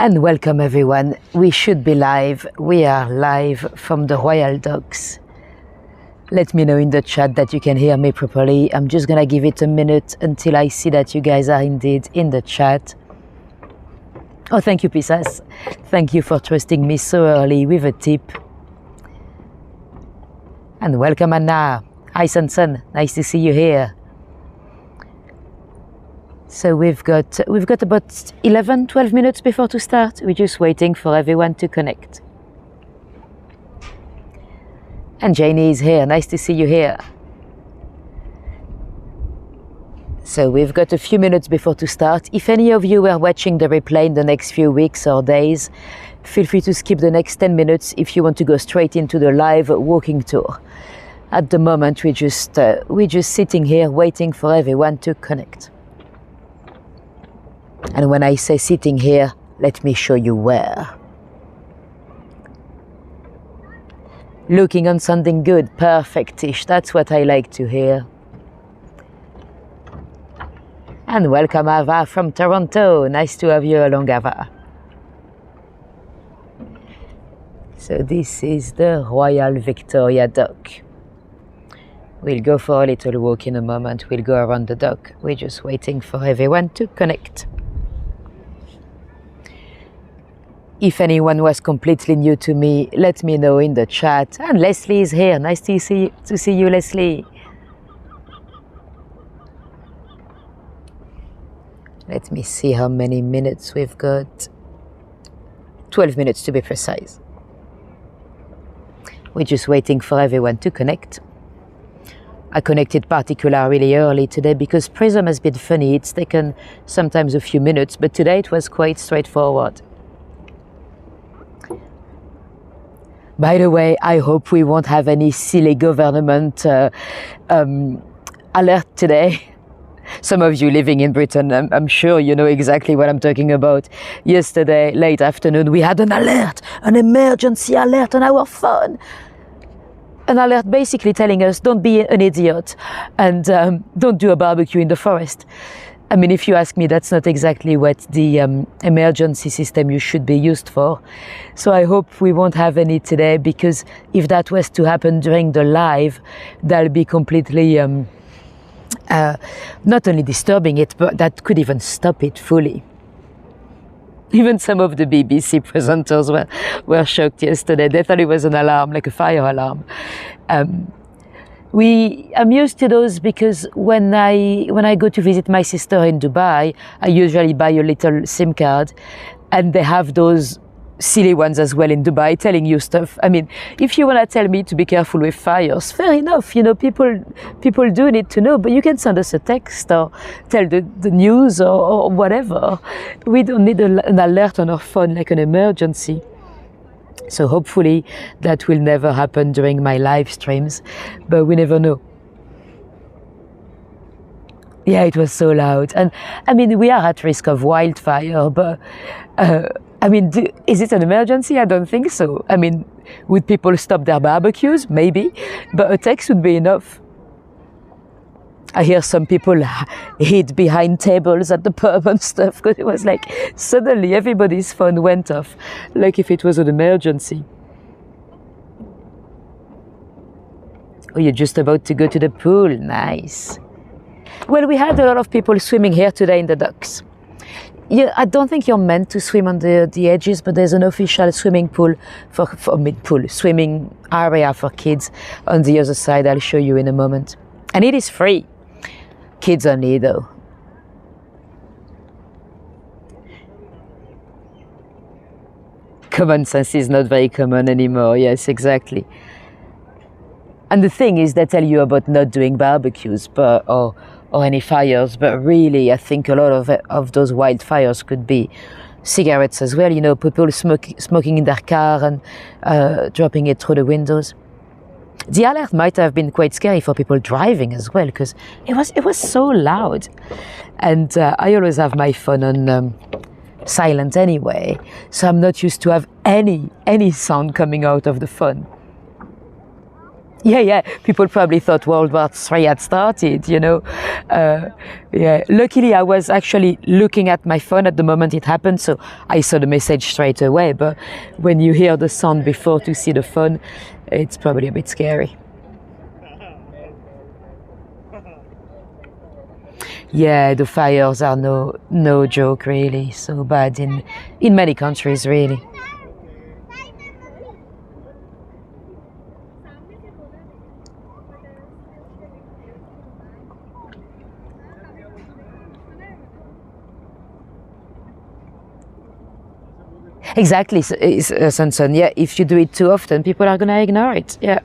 And welcome everyone. We should be live. We are live from the Royal Docks. Let me know in the chat that you can hear me properly. I'm just gonna give it a minute until I see that you guys are indeed in the chat. Oh, thank you, Pisas. Thank you for trusting me so early with a tip. And welcome, Anna. Hi, Sanson. Nice to see you here. So we've got about 11, 12 minutes before to start. We're just waiting for everyone to connect. And Janie is here. Nice to see you here. So we've got a few minutes before to start. If any of you are watching the replay in the next few weeks or days, feel free to skip the next 10 minutes if you want to go straight into the live walking tour. At the moment, we're just sitting here waiting for everyone to connect. And when I say sitting here, let me show you where. Looking on something good, perfect-ish, that's what I like to hear. And welcome Ava from Toronto, nice to have you along, Ava. So this is the Royal Victoria Dock. We'll go for a little walk in a moment, we'll go around the dock. We're just waiting for everyone to connect. If anyone was completely new to me, let me know in the chat. And Leslie is here. Nice to see you, Leslie. Let me see how many minutes we've got. 12 minutes to be precise. We're just waiting for everyone to connect. I connected particularly really early today because Prism has been funny. It's taken sometimes a few minutes, but today it was quite straightforward. By the way, I hope we won't have any silly government alert today. Some of you living in Britain, I'm sure you know exactly what I'm talking about. Yesterday, late afternoon, we had an alert, an emergency alert on our phone. An alert basically telling us, don't be an idiot and don't do a barbecue in the forest. I mean, if you ask me, that's not exactly what the emergency system you should be used for. So I hope we won't have any today, because if that was to happen during the live, that'll be completely not only disturbing it, but that could even stop it fully. Even some of the BBC presenters were shocked yesterday. They thought it was an alarm, like a fire alarm. I'm used to those because when I go to visit my sister in Dubai, I usually buy a little SIM card, and they have those silly ones as well in Dubai telling you stuff. I mean, if you want to tell me to be careful with fires, fair enough, you know, people do need to know, but you can send us a text or tell the news or whatever. We don't need an alert on our phone like an emergency. So hopefully that will never happen during my live streams, but we never know. Yeah, it was so loud. And I mean, we are at risk of wildfire, but I mean, is it an emergency? I don't think so. I mean, would people stop their barbecues? Maybe, but a text would be enough. I hear some people hid behind tables at the pub and stuff, because it was like suddenly everybody's phone went off, like if it was an emergency. Oh, you're just about to go to the pool, nice. Well, we had a lot of people swimming here today in the docks. Yeah, I don't think you're meant to swim on the edges, but there's an official swimming pool swimming area for kids on the other side. I'll show you in a moment. And it is free. Kids only though. Common sense is not very common anymore. Yes, exactly. And the thing is, they tell you about not doing barbecues, or any fires, but really, I think a lot of those wildfires could be cigarettes as well. You know, people smoking in their car and dropping it through the windows. The alert might have been quite scary for people driving as well, because it was so loud. And I always have my phone on silent anyway, so I'm not used to have any sound coming out of the phone. Yeah. People probably thought World War III had started, you know. Yeah. Luckily, I was actually looking at my phone at the moment it happened, so I saw the message straight away. But when you hear the sound before to see the phone, it's probably a bit scary. Yeah, the fires are no joke, really. So bad in many countries, really. Exactly, Sanson. Yeah, if you do it too often, people are gonna ignore it. Yeah.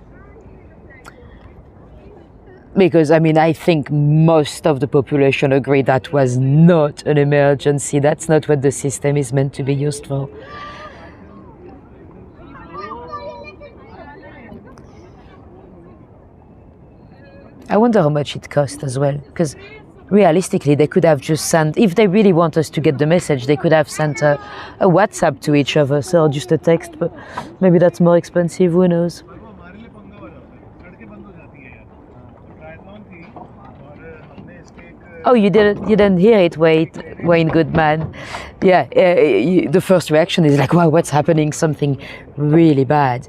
Because I mean, I think most of the population agree that was not an emergency. That's not what the system is meant to be used for. I wonder how much it cost as well, because realistically they could have just sent, if they really want us to get the message, they could have sent a WhatsApp to each other, or just a text, but maybe that's more expensive, who knows. Oh, you didn't hear it, Wayne Goodman. Yeah, the first reaction is like, wow, what's happening? Something really bad.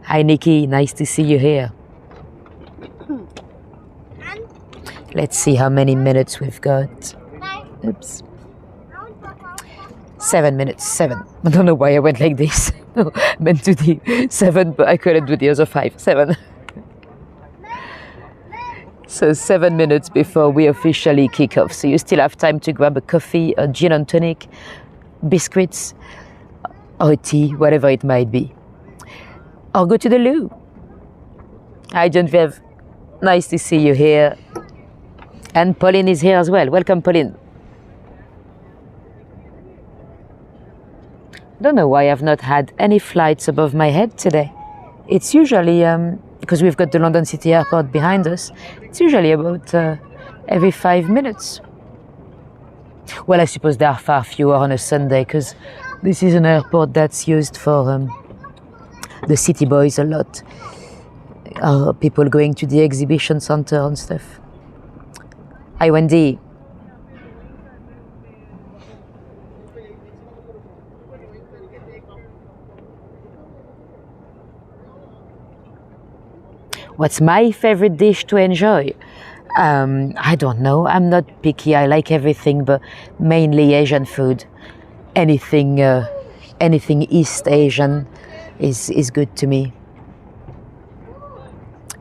Hi, Nikki, nice to see you here. Let's see how many minutes we've got. Oops. 7 minutes, 7. I don't know why I went like this. Meant to do 7, but I couldn't do the other 5. 7. So 7 minutes before we officially kick off. So you still have time to grab a coffee, a gin and tonic, biscuits, or a tea, whatever it might be. Or go to the loo. Hi, Genevieve. Nice to see you here. And Pauline is here as well. Welcome, Pauline. Don't know why I've not had any flights above my head today. It's usually, because we've got the London City Airport behind us, it's usually about every 5 minutes. Well, I suppose there are far fewer on a Sunday, because this is an airport that's used for the city boys a lot. People going to the exhibition center and stuff. Hi, Wendy. What's my favorite dish to enjoy? I don't know. I'm not picky. I like everything, but mainly Asian food. Anything East Asian is good to me.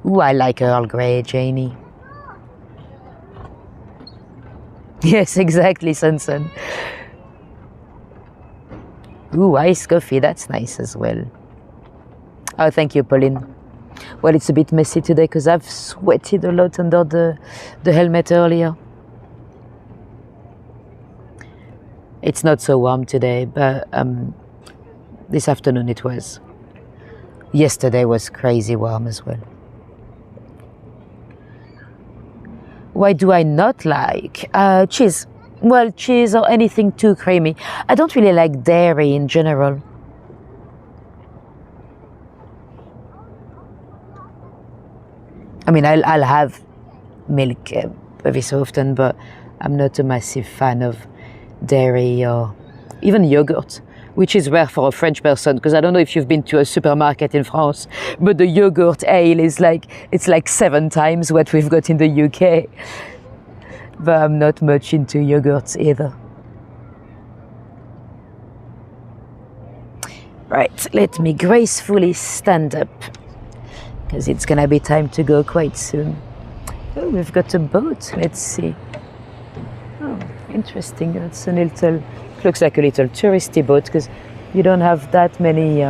Ooh, I like Earl Grey, Janie. Yes, exactly, Sanson. Ooh, iced coffee, that's nice as well. Oh, thank you, Pauline. Well, it's a bit messy today because I've sweated a lot under the helmet earlier. It's not so warm today, but this afternoon it was. Yesterday was crazy warm as well. Why do I not like cheese? Well, cheese or anything too creamy. I don't really like dairy in general. I mean, I'll have milk every so often, but I'm not a massive fan of dairy or even yogurt, which is rare for a French person, because I don't know if you've been to a supermarket in France, but the yogurt ale is it's like 7 times what we've got in the UK. But I'm not much into yogurts either. Right, let me gracefully stand up, because it's gonna be time to go quite soon. Oh, we've got a boat. Let's see. Oh, interesting. That's a little, looks like a little touristy boat, because you don't have that many.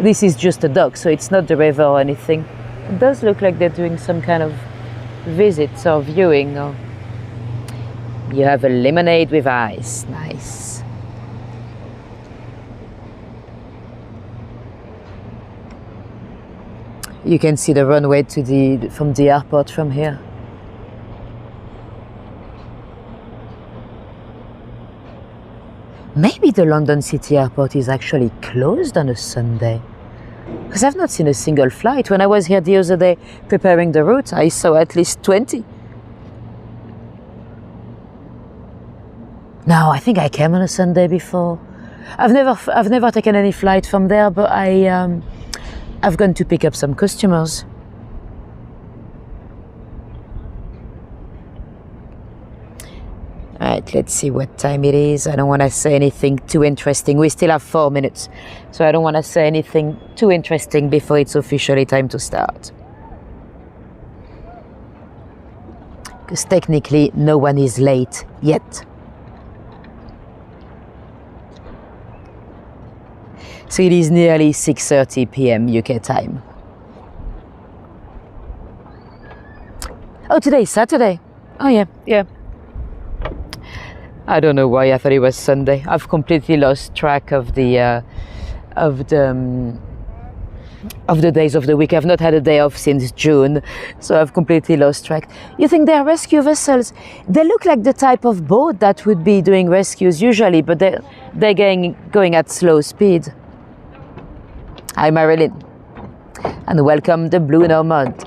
This is just a dock, so it's not the river or anything. It does look like they're doing some kind of visits or viewing. Or you have a lemonade with ice. Nice. You can see the runway from the airport from here. Maybe the London City Airport is actually closed on a Sunday. Because I've not seen a single flight. When I was here the other day preparing the route, I saw at least 20. No, I think I came on a Sunday before. I've never taken any flight from there, but I've gone to pick up some customers. Right, let's see what time it is. I don't want to say anything too interesting. We still have 4 minutes, so I don't want to say anything too interesting before it's officially time to start. Because technically, no one is late yet. So it is nearly 6:30 p.m. UK time. Oh, today is Saturday. Oh yeah. I don't know why I thought it was Sunday. I've completely lost track of the days of the week. I've not had a day off since June, so I've completely lost track. You think they are rescue vessels? They look like the type of boat that would be doing rescues usually, but they're going at slow speed. Hi Marilyn, and welcome to Blue Nomad.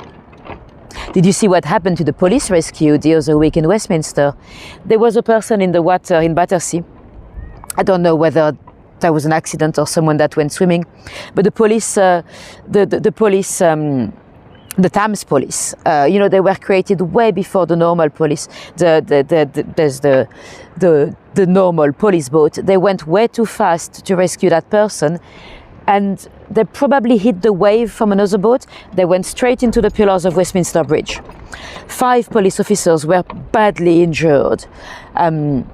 Did you see what happened to the police rescue the other week in Westminster? There was a person in the water in Battersea. I don't know whether that was an accident or someone that went swimming, but the police, the Thames police, they were created way before the normal police. There's the normal police boat. They went way too fast to rescue that person, and they probably hit the wave from another boat. They went straight into the pillars of Westminster Bridge. 5 police officers were badly injured. That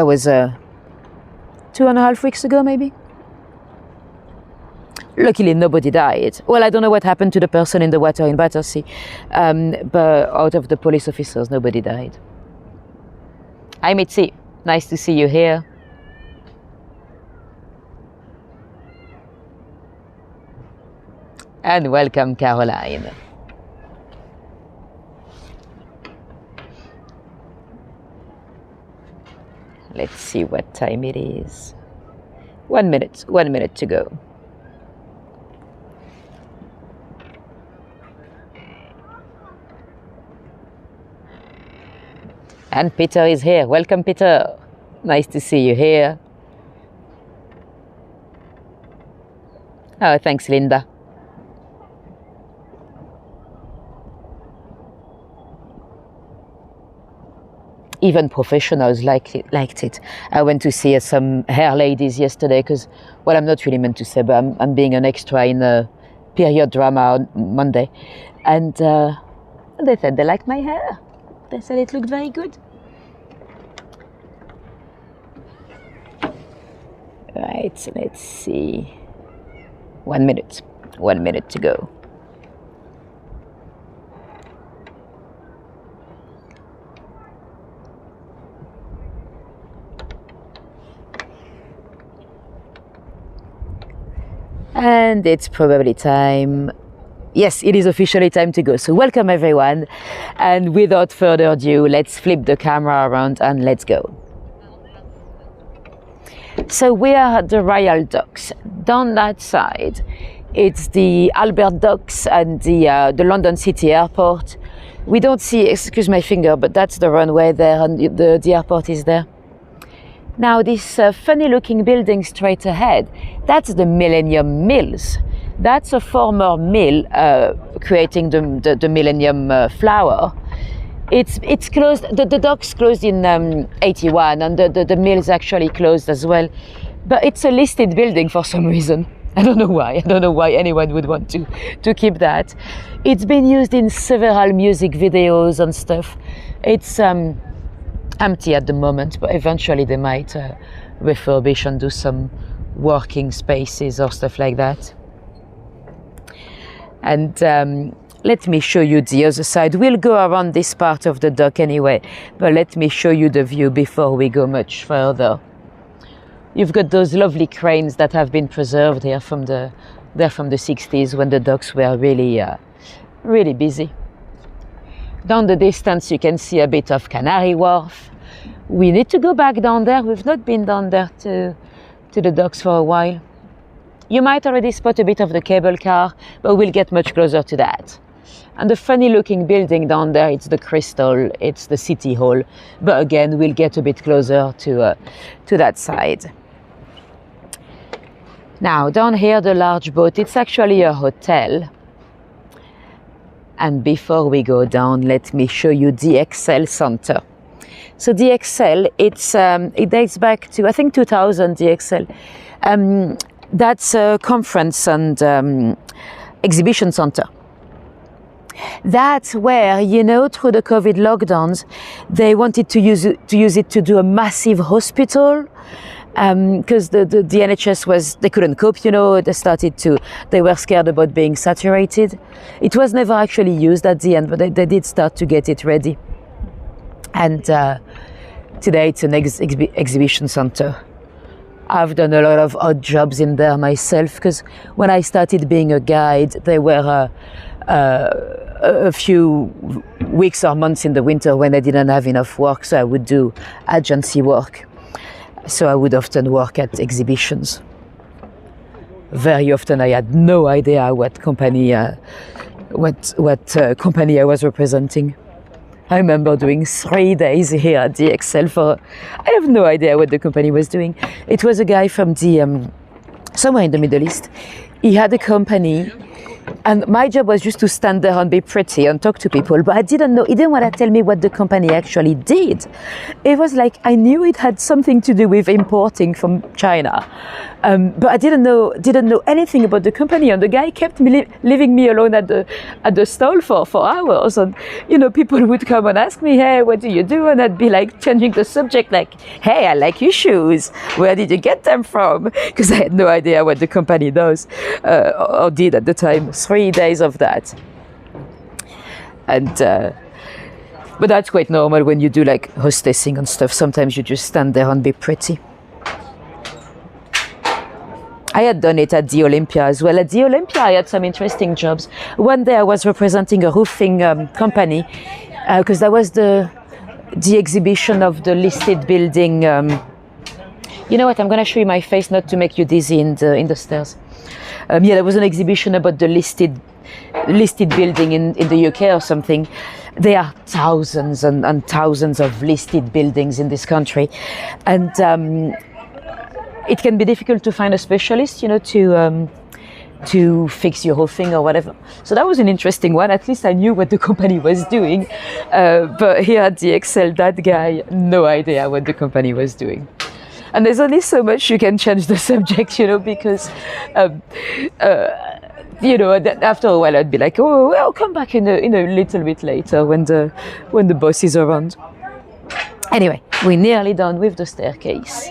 was 2.5 weeks ago, maybe. Luckily, nobody died. Well, I don't know what happened to the person in the water in Battersea, but out of the police officers, nobody died. Hi, Mitzi. Nice to see you here. And welcome, Caroline. Let's see what time it is. 1 minute to go. And Peter is here. Welcome, Peter. Nice to see you here. Oh, thanks, Linda. Even professionals liked it. I went to see some hair ladies yesterday because, well, I'm not really meant to say, but I'm being an extra in a period drama on Monday. And they said they liked my hair. They said it looked very good. Right, let's see. 1 minute. 1 minute to go. And it's probably time. Yes, it is officially time to go. So welcome everyone. And without further ado, let's flip the camera around and let's go. So we are at the Royal Docks. Down that side, it's the Albert Docks and the London City Airport. We don't see, excuse my finger, but that's the runway there and the airport is there. Now this funny looking building straight ahead, that's the Millennium Mills. That's a former mill creating the Millennium Flour. It's closed, the docks closed in 81 and the mill's actually closed as well. But it's a listed building for some reason. I don't know why. I don't know why anyone would want to keep that. It's been used in several music videos and stuff. It's empty at the moment, but eventually they might refurbish and do some working spaces or stuff like that. And let me show you the other side. We'll go around this part of the dock anyway, but let me show you the view before we go much further. You've got those lovely cranes that have been preserved here from the 60s when the docks were really busy. Down the distance you can see a bit of Canary Wharf. We need to go back down there. We've not been down there to the docks for a while. You might already spot a bit of the cable car, but we'll get much closer to that. And the funny looking building down there, it's the Crystal, it's the City Hall. But again, we'll get a bit closer to that side. Now, down here, the large boat, it's actually a hotel. And before we go down, let me show you the Excel Center. So the Excel, it dates back to, I think, 2000, the Excel. That's a conference and exhibition center. That's where, you know, through the COVID lockdowns, they wanted to use it to do a massive hospital, because the NHS they couldn't cope, you know, they were scared about being saturated. It was never actually used at the end, but they did start to get it ready. And today it's an exhibition center. I've done a lot of odd jobs in there myself, because when I started being a guide, there were a few weeks or months in the winter when I didn't have enough work, so I would do agency work. So I would often work at exhibitions. Very often I had no idea what company I was representing. I remember doing 3 days here at the Excel I have no idea what the company was doing. It was a guy from somewhere in the Middle East. He had a company, and my job was just to stand there and be pretty and talk to people, but I didn't know, he didn't want to tell me what the company actually did. It was like, I knew it had something to do with importing from China, but I didn't know anything about the company, and the guy kept leaving me alone at the stall for hours, and you know, people would come and ask me, hey, what do you do? And I'd be like changing the subject, like, hey, I like your shoes, where did you get them from? Because I had no idea what the company does or did at the time. 3 days of that. And but that's quite normal when you do like hostessing and stuff. Sometimes you just stand there and be pretty. I had done it at the Olympia as well. At the Olympia, I had some interesting jobs. One day I was representing a roofing company, because that was the exhibition of the listed building. You know what? I'm going to show you my face, not to make you dizzy in the stairs. Yeah, there was an exhibition about the listed building in the UK or something. There are thousands and thousands of listed buildings in this country, and it can be difficult to find a specialist, you know, to fix your roofing or whatever. So that was an interesting one. At least I knew what the company was doing. But here at the Excel, that guy, no idea what the company was doing. And there's only so much you can change the subject, you know, because, you know, after a while I'd be like, oh, well, I'll come back in a little bit later when the boss is around. Anyway, we're nearly done with the staircase.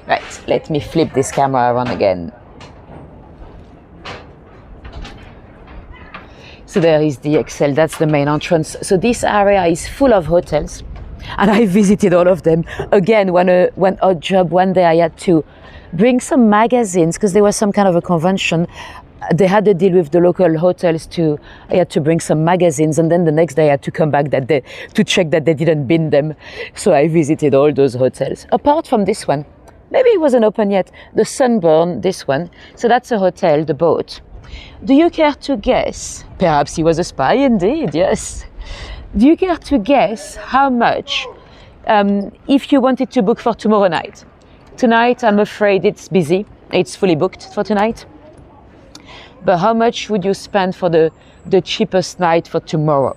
Right, let me flip this camera around again. So there is the Excel, that's the main entrance. So this area is full of hotels, and I visited all of them. Again, one odd job, one day I had to bring some magazines, because there was some kind of a convention. They had a deal with the local hotels I had to bring some magazines, and then the next day I had to come back that day to check that they didn't bin them. So I visited all those hotels, apart from this one. Maybe it wasn't open yet. The Sunburn, this one. So that's a hotel, the boat. Do you care to guess? Perhaps he was a spy indeed, yes. Do you care to guess how much, if you wanted to book for tomorrow night? Tonight, I'm afraid it's busy. It's fully booked for tonight. But how much would you spend for the cheapest night for tomorrow?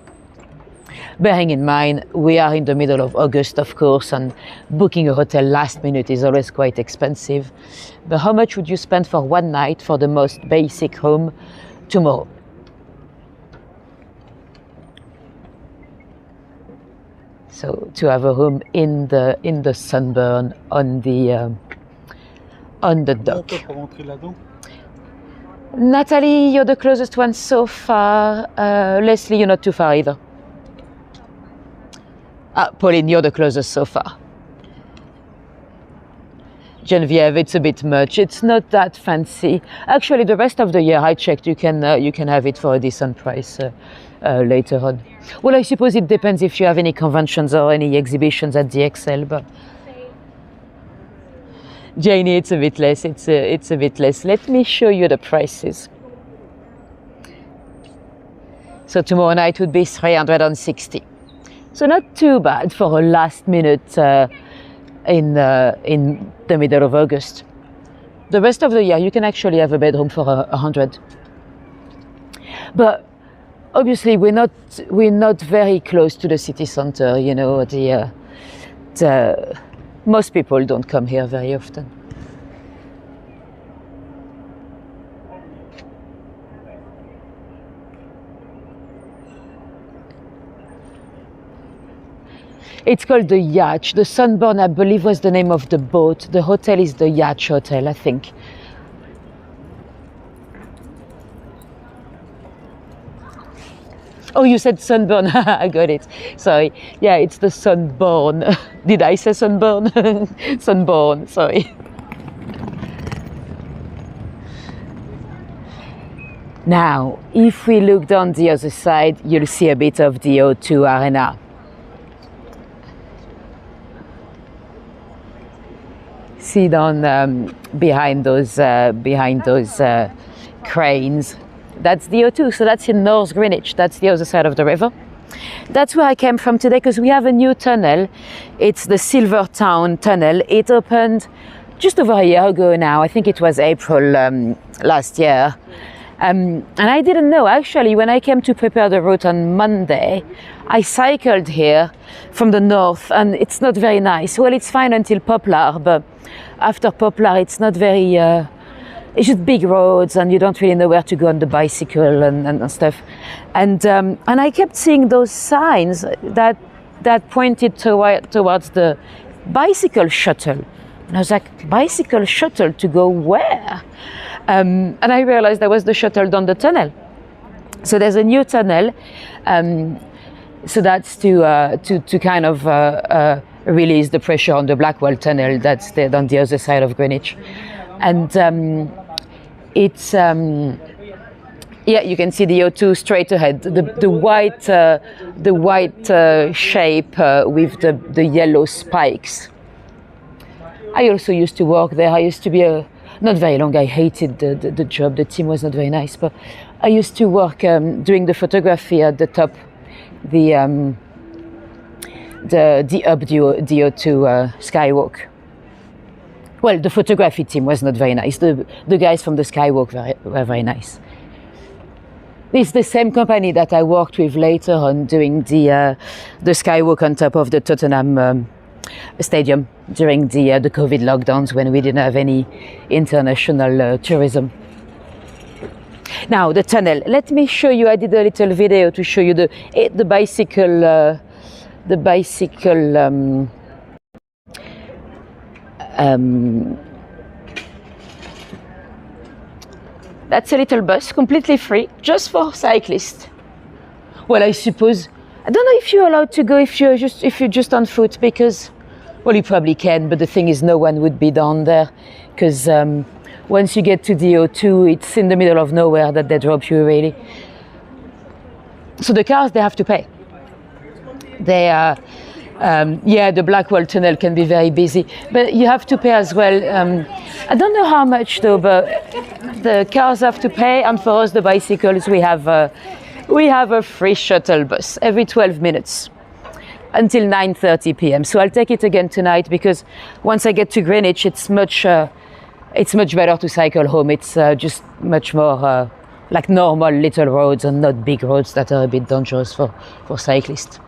Bearing in mind, we are in the middle of August, of course, and booking a hotel last minute is always quite expensive. But how much would you spend for one night for the most basic home tomorrow? So to have a room in the Sunburn on the dock. Natalie, you're the closest one so far. Leslie, you're not too far either. Pauline, you're the closest so far. Genevieve, it's a bit much. It's not that fancy. Actually, the rest of the year, I checked, you can have it for a decent price later on. Well, I suppose it depends if you have any conventions or any exhibitions at the Excel, but Janie, it's a bit less. It's a bit less. Let me show you the prices. So tomorrow night would be 360. So not too bad for a last minute in the middle of August. The rest of the year you can actually have a bedroom for 100. But obviously we're not very close to the city center. You know, most people don't come here very often. It's called the Yacht. The Sunburn, I believe, was the name of the boat. The hotel is the Yacht Hotel, I think. Oh, you said Sunburn. I got it. Sorry. Yeah, it's the Sunburn. Did I say Sunburn? Sunburn, sorry. Now, if we look down the other side, you'll see a bit of the O2 Arena. See down behind those cranes. That's the O2, so that's in North Greenwich. That's the other side of the river. That's where I came from today because we have a new tunnel. It's the Silvertown tunnel. It opened just over a year ago now. I think it was April last year. And I didn't know, actually, when I came to prepare the route on Monday, I cycled here from the north, and it's not very nice. Well, it's fine until Poplar, but after Poplar, it's not very, it's just big roads, and you don't really know where to go on the bicycle and stuff. And I kept seeing those signs that pointed towards the bicycle shuttle. And I was like, bicycle shuttle to go where? And I realized that was the shuttle down the tunnel. So there's a new tunnel. So that's to kind of release the pressure on the Blackwall tunnel that's there on the other side of Greenwich. And it's, yeah, you can see the O2 straight ahead. The white shape with the yellow spikes. I also used to work there. I used to be not very long. I hated the job. The team was not very nice, but I used to work doing the photography at the top, the up DO2 skywalk. Well, the photography team was not very nice. The guys from the skywalk were very nice. It's the same company that I worked with later on doing the skywalk on top of the Tottenham Stadium during the COVID lockdowns when we didn't have any international tourism. Now the tunnel. Let me show you. I did a little video to show you the bicycle. That's a little bus, completely free, just for cyclists. Well, I suppose I don't know if you're allowed to go if you're just on foot, because, well, you probably can, but the thing is, no one would be down there, because once you get to the O2, it's in the middle of nowhere that they drop you, really. So the cars, they have to pay. They are, yeah, the Blackwall Tunnel can be very busy, but you have to pay as well. I don't know how much though, but the cars have to pay, and for us, the bicycles, we have a free shuttle bus every 12 minutes until 9:30 p.m. So I'll take it again tonight, because once I get to Greenwich, it's much better to cycle home. It's just much more like normal little roads and not big roads that are a bit dangerous for cyclists.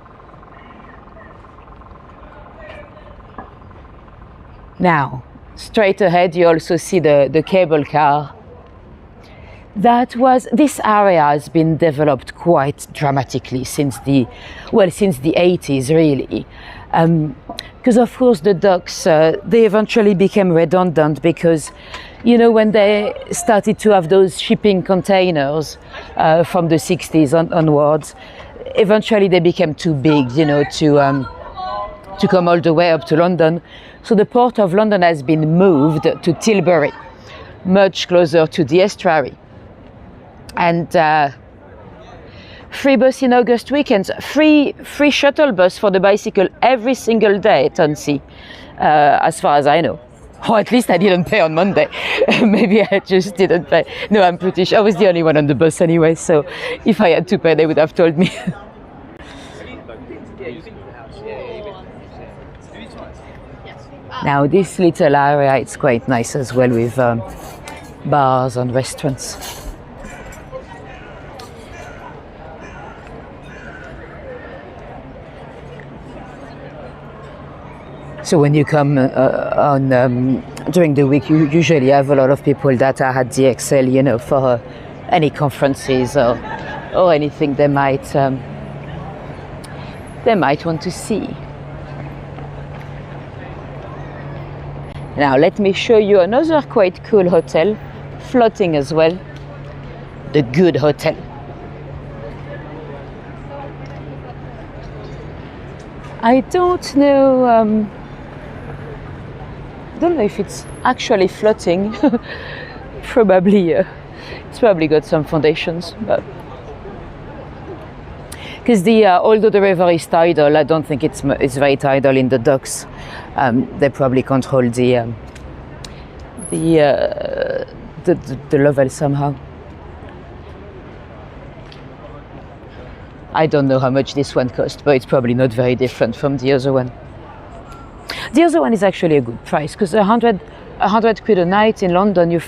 Now, straight ahead, you also see the cable car. This area has been developed quite dramatically since the 80s, really. Because of course the docks, they eventually became redundant, because, you know, when they started to have those shipping containers from the 60s onwards, eventually they became too big, you know, to come all the way up to London. So the Port of London has been moved to Tilbury, much closer to the estuary. And free bus in August weekends, free shuttle bus for the bicycle every single day at Thames, as far as I know. Or at least I didn't pay on Monday. Maybe I just didn't pay. No, I'm pretty sure I was the only one on the bus anyway, so if I had to pay, they would have told me. Now this little area, it's quite nice as well, with bars and restaurants. So when you come during the week, you usually have a lot of people that are at the Excel, you know, for any conferences or anything they might want to see. Now let me show you another quite cool hotel, floating as well, the Good Hotel. I don't know if it's actually floating. Probably, it's probably got some foundations, but because although the river is tidal, I don't think it's very tidal in the docks. They probably control the level somehow. I don't know how much this one cost, but it's probably not very different from the other one. The other one is actually a good price, because 100 quid a night in London, you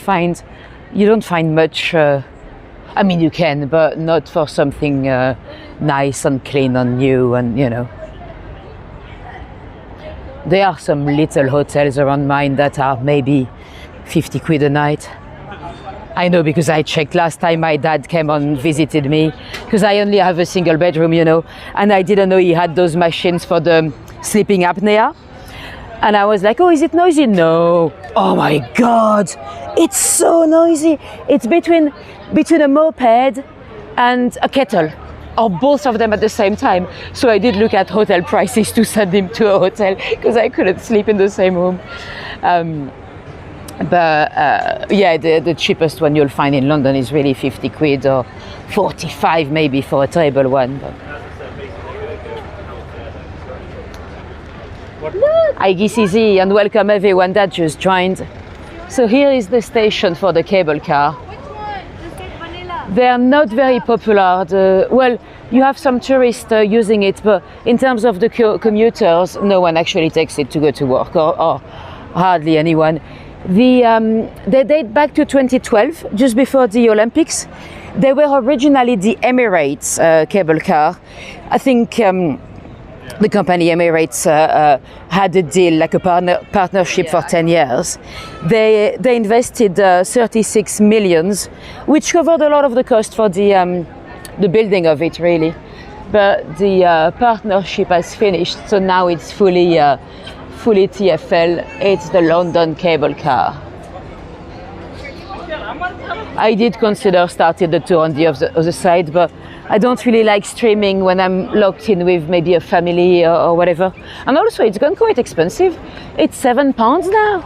don't find much. I mean, you can, but not for something nice and clean and new, and you know. There are some little hotels around mine that are maybe 50 quid a night. I know, because I checked last time my dad came and visited me, because I only have a single bedroom, you know, and I didn't know he had those machines for the sleeping apnea. And I was like, oh, is it noisy? No. Oh my God, it's so noisy. It's between a moped and a kettle, or both of them at the same time. So I did look at hotel prices to send him to a hotel, because I couldn't sleep in the same room. Yeah, the cheapest one you'll find in London is really 50 quid or 45 maybe for a table one. But hi Gizzy, and welcome everyone that just joined. So here is the station for the cable car. They're not very popular. Well, you have some tourists using it, but in terms of the commuters, no one actually takes it to go to work, or hardly anyone. They date back to 2012, just before the Olympics. They were originally the Emirates cable car. I think the company Emirates had a deal, like a partnership for 10 years. They invested 36 millions, which covered a lot of the cost for the building of it, really. But the partnership has finished, so now it's fully TfL. It's the London cable car. I did consider starting the tour on the other side, but I don't really like streaming when I'm locked in with maybe a family or whatever. And also, it's gone quite expensive. It's £7 now.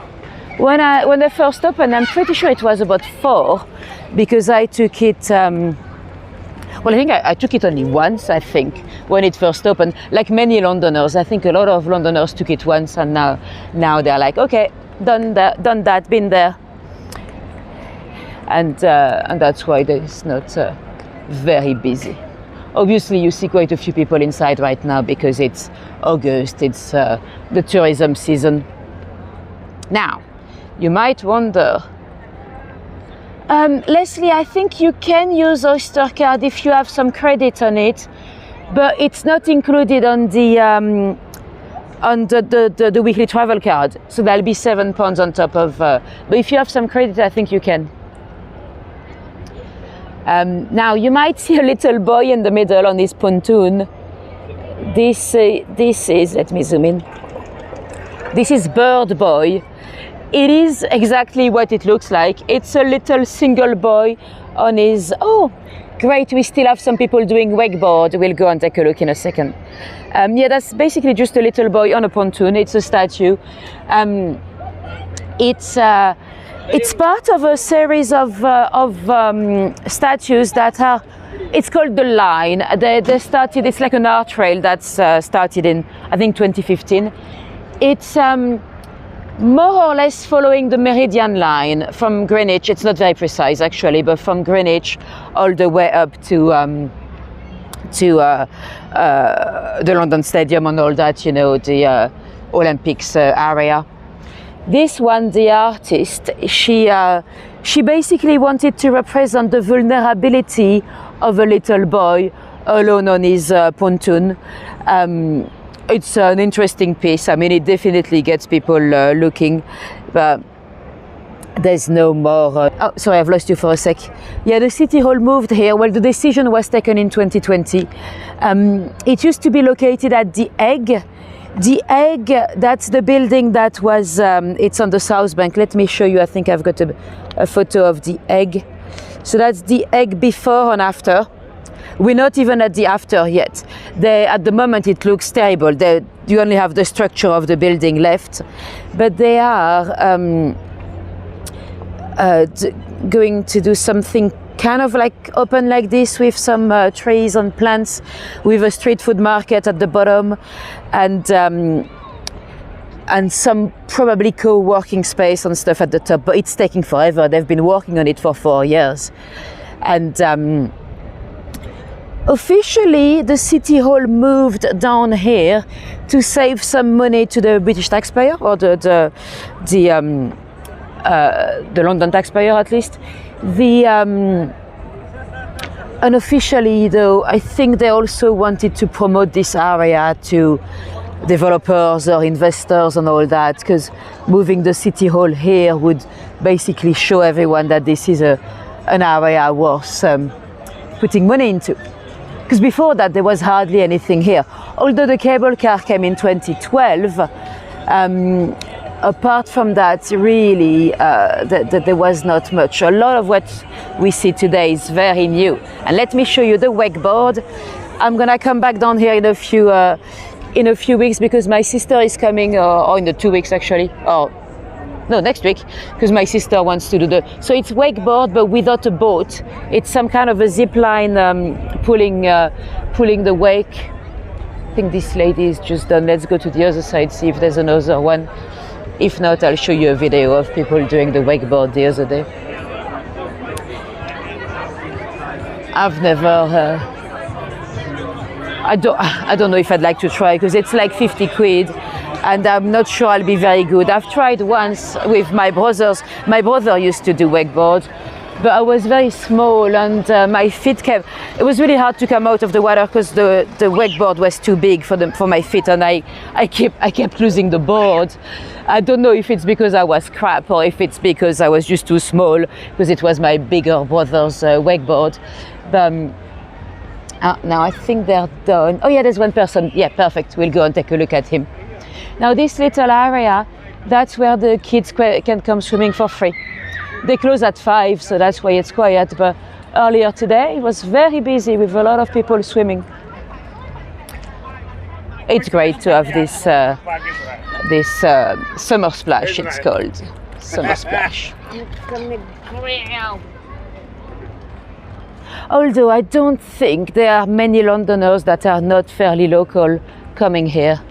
When they first opened, I'm pretty sure it was about 4, because I took it. Well, I think I took it only once, I think, when it first opened. Like many Londoners, I think a lot of Londoners took it once, and now they're like, okay, done that, been there. And that's why it's not very busy. Obviously, you see quite a few people inside right now, because it's August, it's the tourism season. Now, you might wonder, Leslie, I think you can use Oyster card if you have some credit on it, but it's not included on the weekly travel card. So that'll be £7 on top of. But if you have some credit, I think you can. Now you might see a little boy in the middle on his pontoon. This is. Let me zoom in. This is Bird Boy. It is exactly what it looks like. It's a little single boy on his. Oh, great! We still have some people doing wakeboard. We'll go and take a look in a second. Yeah, that's basically just a little boy on a pontoon. It's a statue. It's part of a series of statues that are. It's called The Line. They started. It's like an art trail that's started in, I think, 2015. It's more or less following the Meridian line from Greenwich. It's not very precise actually, but from Greenwich all the way up to the London Stadium and all that, you know, the Olympics area. This one, the artist, she basically wanted to represent the vulnerability of a little boy alone on his pontoon. It's an interesting piece. I mean, it definitely gets people looking, but there's no more. Oh, sorry, I've lost you for a sec. Yeah, the City Hall moved here. Well, the decision was taken in 2020. It used to be located at the Egg. The Egg, that's the building that was, it's on the South Bank. Let me show you. I think I've got a photo of the Egg. So that's the Egg before and after. We're not even at the after yet. At the moment it looks terrible. You only have the structure of the building left. But they are going to do something kind of like open like this with some trees and plants, with a street food market at the bottom, and some probably co-working space and stuff at the top. But it's taking forever. They've been working on it for 4 years. And officially, the City Hall moved down here to save some money to the British taxpayer, or the London taxpayer at least. Unofficially though, I think they also wanted to promote this area to developers or investors and all that, because moving the City Hall here would basically show everyone that this is an area worth putting money into. Because before that there was hardly anything here. Although the cable car came in 2012, apart from that, really, there was not much. A lot of what we see today is very new. And let me show you the wakeboard. I'm gonna come back down here in a few weeks, because my sister is coming, or in the 2 weeks actually, or no, next week, because my sister wants to do so it's wakeboard but without a boat. It's some kind of a zip line pulling the wake. I think this lady is just done. Let's go to the other side, see if there's another one. If not, I'll show you a video of people doing the wakeboard the other day. I've never, I don't know if I'd like to try, because it's like 50 quid and I'm not sure I'll be very good. I've tried once with my brothers. My brother used to do wakeboard, but I was very small and my feet it was really hard to come out of the water because the wakeboard was too big for my feet, and I kept losing the board. I don't know if it's because I was crap or if it's because I was just too small, because it was my bigger brother's wakeboard. But now I think they're done. Oh yeah, there's one person. Yeah, perfect. We'll go and take a look at him. Now this little area, that's where the kids can come swimming for free. They close at 5, so that's why it's quiet. But earlier today, it was very busy with a lot of people swimming. It's great to have this summer splash, it's called. Summer splash. Although I don't think there are many Londoners that are not fairly local coming here.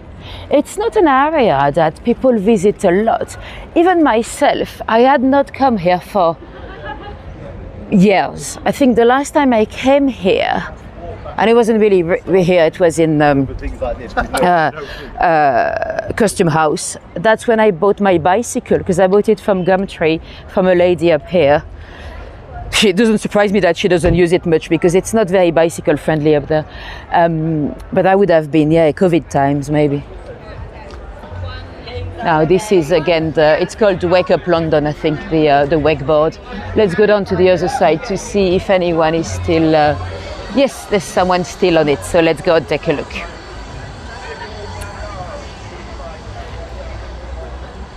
It's not an area that people visit a lot. Even myself, I had not come here for years. I think the last time I came here, and it wasn't really here, it was in Custom House. That's when I bought my bicycle, because I bought it from Gumtree, from a lady up here. It doesn't surprise me that she doesn't use it much, because it's not very bicycle friendly up there. But I would have been, yeah, COVID times maybe. Now this is again, it's called Wake Up London, I think, the wakeboard. Let's go down to the other side to see if anyone is still, yes, there's someone still on it, so let's go and take a look.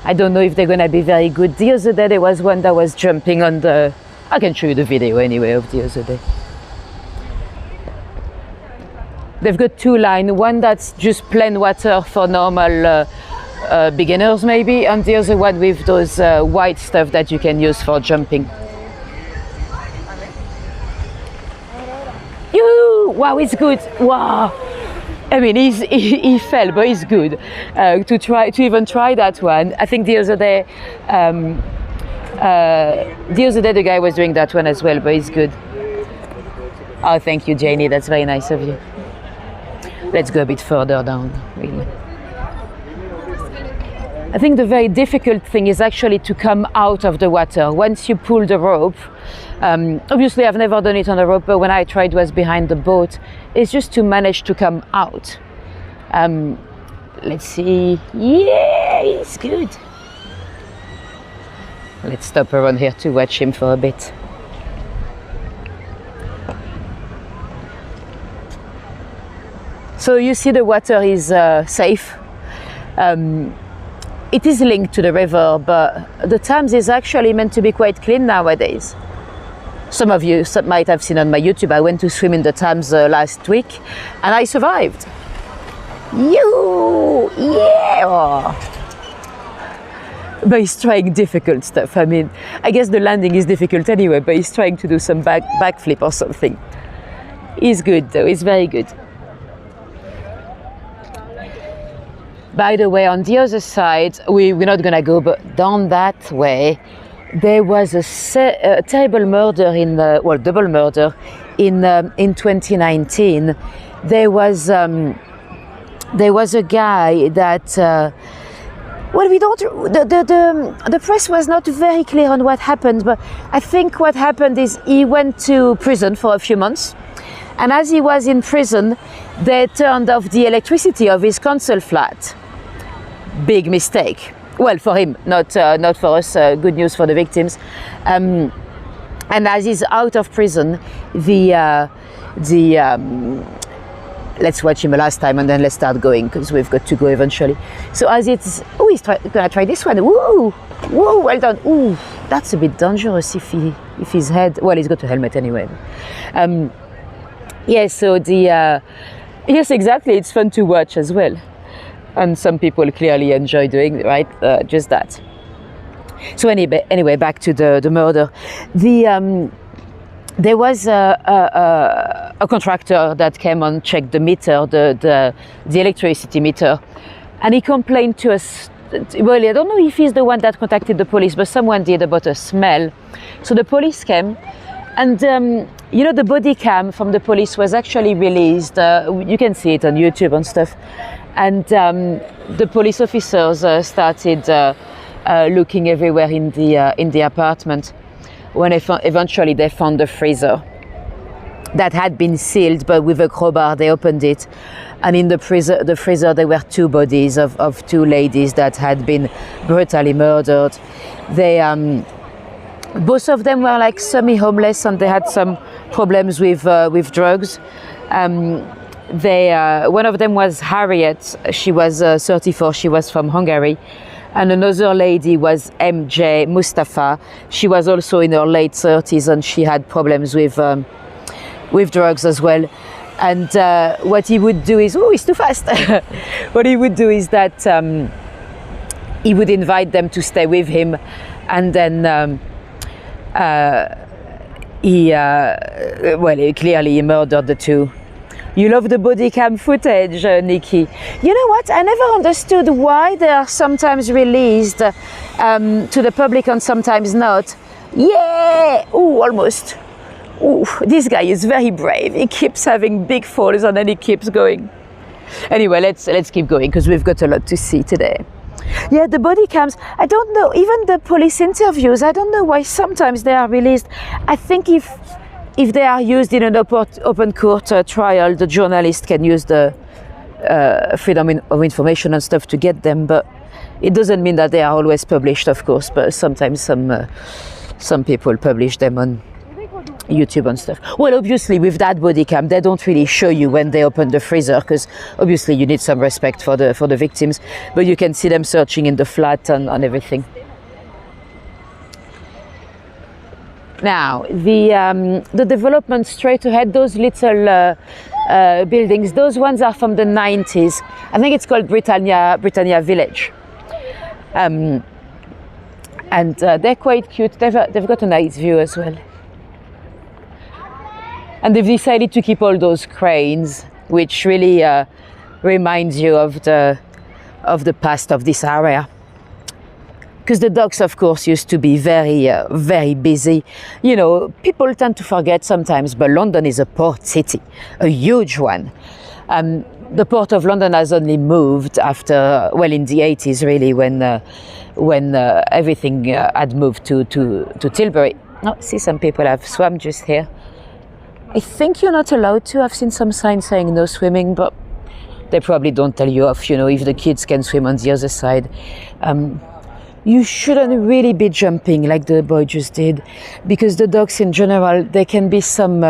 I don't know if they're gonna be very good. The other day there was one that was jumping on the, I can show you the video anyway of the other day. They've got 2 lines, one that's just plain water for normal beginners maybe, and the other one with those white stuff that you can use for jumping. Wow, it's good. Wow, I mean, he fell, but he's good. To even try that one. I think the other day the guy was doing that one as well, but he's good. Oh, thank you, Janie. That's very nice of you. Let's go a bit further down, really. I think the very difficult thing is actually to come out of the water. Once you pull the rope, obviously I've never done it on a rope, but when I tried was behind the boat, it's just to manage to come out. Let's see. Yeah, it's good. Let's stop around here to watch him for a bit. So you see the water is safe. It is linked to the river, but the Thames is actually meant to be quite clean nowadays. Some of you might have seen on my YouTube, I went to swim in the Thames last week and I survived. Yeah! But he's trying difficult stuff. I mean, I guess the landing is difficult anyway, but he's trying to do some backflip or something. He's good though, he's very good. By the way, on the other side, we're not going to go, but down that way, there was a terrible murder double murder in 2019. There was a guy that, the press was not very clear on what happened, but I think what happened is he went to prison for a few months. And as he was in prison, they turned off the electricity of his council flat. Big mistake. Well, for him, not for us. Good news for the victims. And as he's out of prison, let's watch him a last time and then let's start going because we've got to go eventually. So as it's, he's gonna try this one. Woo, well done. Ooh, that's a bit dangerous if his head. Well, he's got a helmet anyway. Yeah. So yes, exactly. It's fun to watch as well. And some people clearly enjoy doing it, right? Just that. So anyway, back to the murder. There was a contractor that came and checked the meter, the electricity meter, and he complained to us. Well, I don't know if he's the one that contacted the police, but someone did about a smell. So the police came, and the body cam from the police was actually released. You can see it on YouTube and stuff. And the police officers started looking everywhere in the apartment. When eventually they found the freezer that had been sealed, but with a crowbar they opened it, and in the freezer there were two bodies of two ladies that had been brutally murdered. They both of them were like semi-homeless, and they had some problems with drugs. One of them was Harriet. She was 34. She was from Hungary. And another lady was MJ Mustafa. She was also in her late 30s, and she had problems with drugs as well. And what he would do is, he's too fast. What he would do is that he would invite them to stay with him, and then he clearly murdered the two. You love the body cam footage, Nikki. You know what? I never understood why they are sometimes released to the public and sometimes not. Yeah! Ooh, almost. Ooh, this guy is very brave. He keeps having big falls and then he keeps going. Anyway, let's keep going because we've got a lot to see today. Yeah, the body cams, I don't know, even the police interviews, I don't know why sometimes they are released. I think if they are used in an open court trial, the journalist can use the freedom of information and stuff to get them, but it doesn't mean that they are always published, of course, but sometimes some people publish them on YouTube and stuff. Well, obviously with that body cam, they don't really show you when they open the freezer, because obviously you need some respect for the victims, but you can see them searching in the flat and everything. Now, the development straight ahead, those little buildings, those ones are from the 90s. I think it's called Britannia Village. And they're quite cute. They've got a nice view as well. And they've decided to keep all those cranes, which really reminds you of the past of this area. Because the docks, of course, used to be very busy. You know, people tend to forget sometimes, but London is a port city, a huge one. The Port of London has only moved after, well, in the 80s, really, when everything had moved to Tilbury. Oh, see, some people have swum just here. I think you're not allowed to. I've seen some signs saying no swimming, but they probably don't tell you off, you know, if the kids can swim on the other side. You shouldn't really be jumping like the boy just did, because the docks in general, there can be some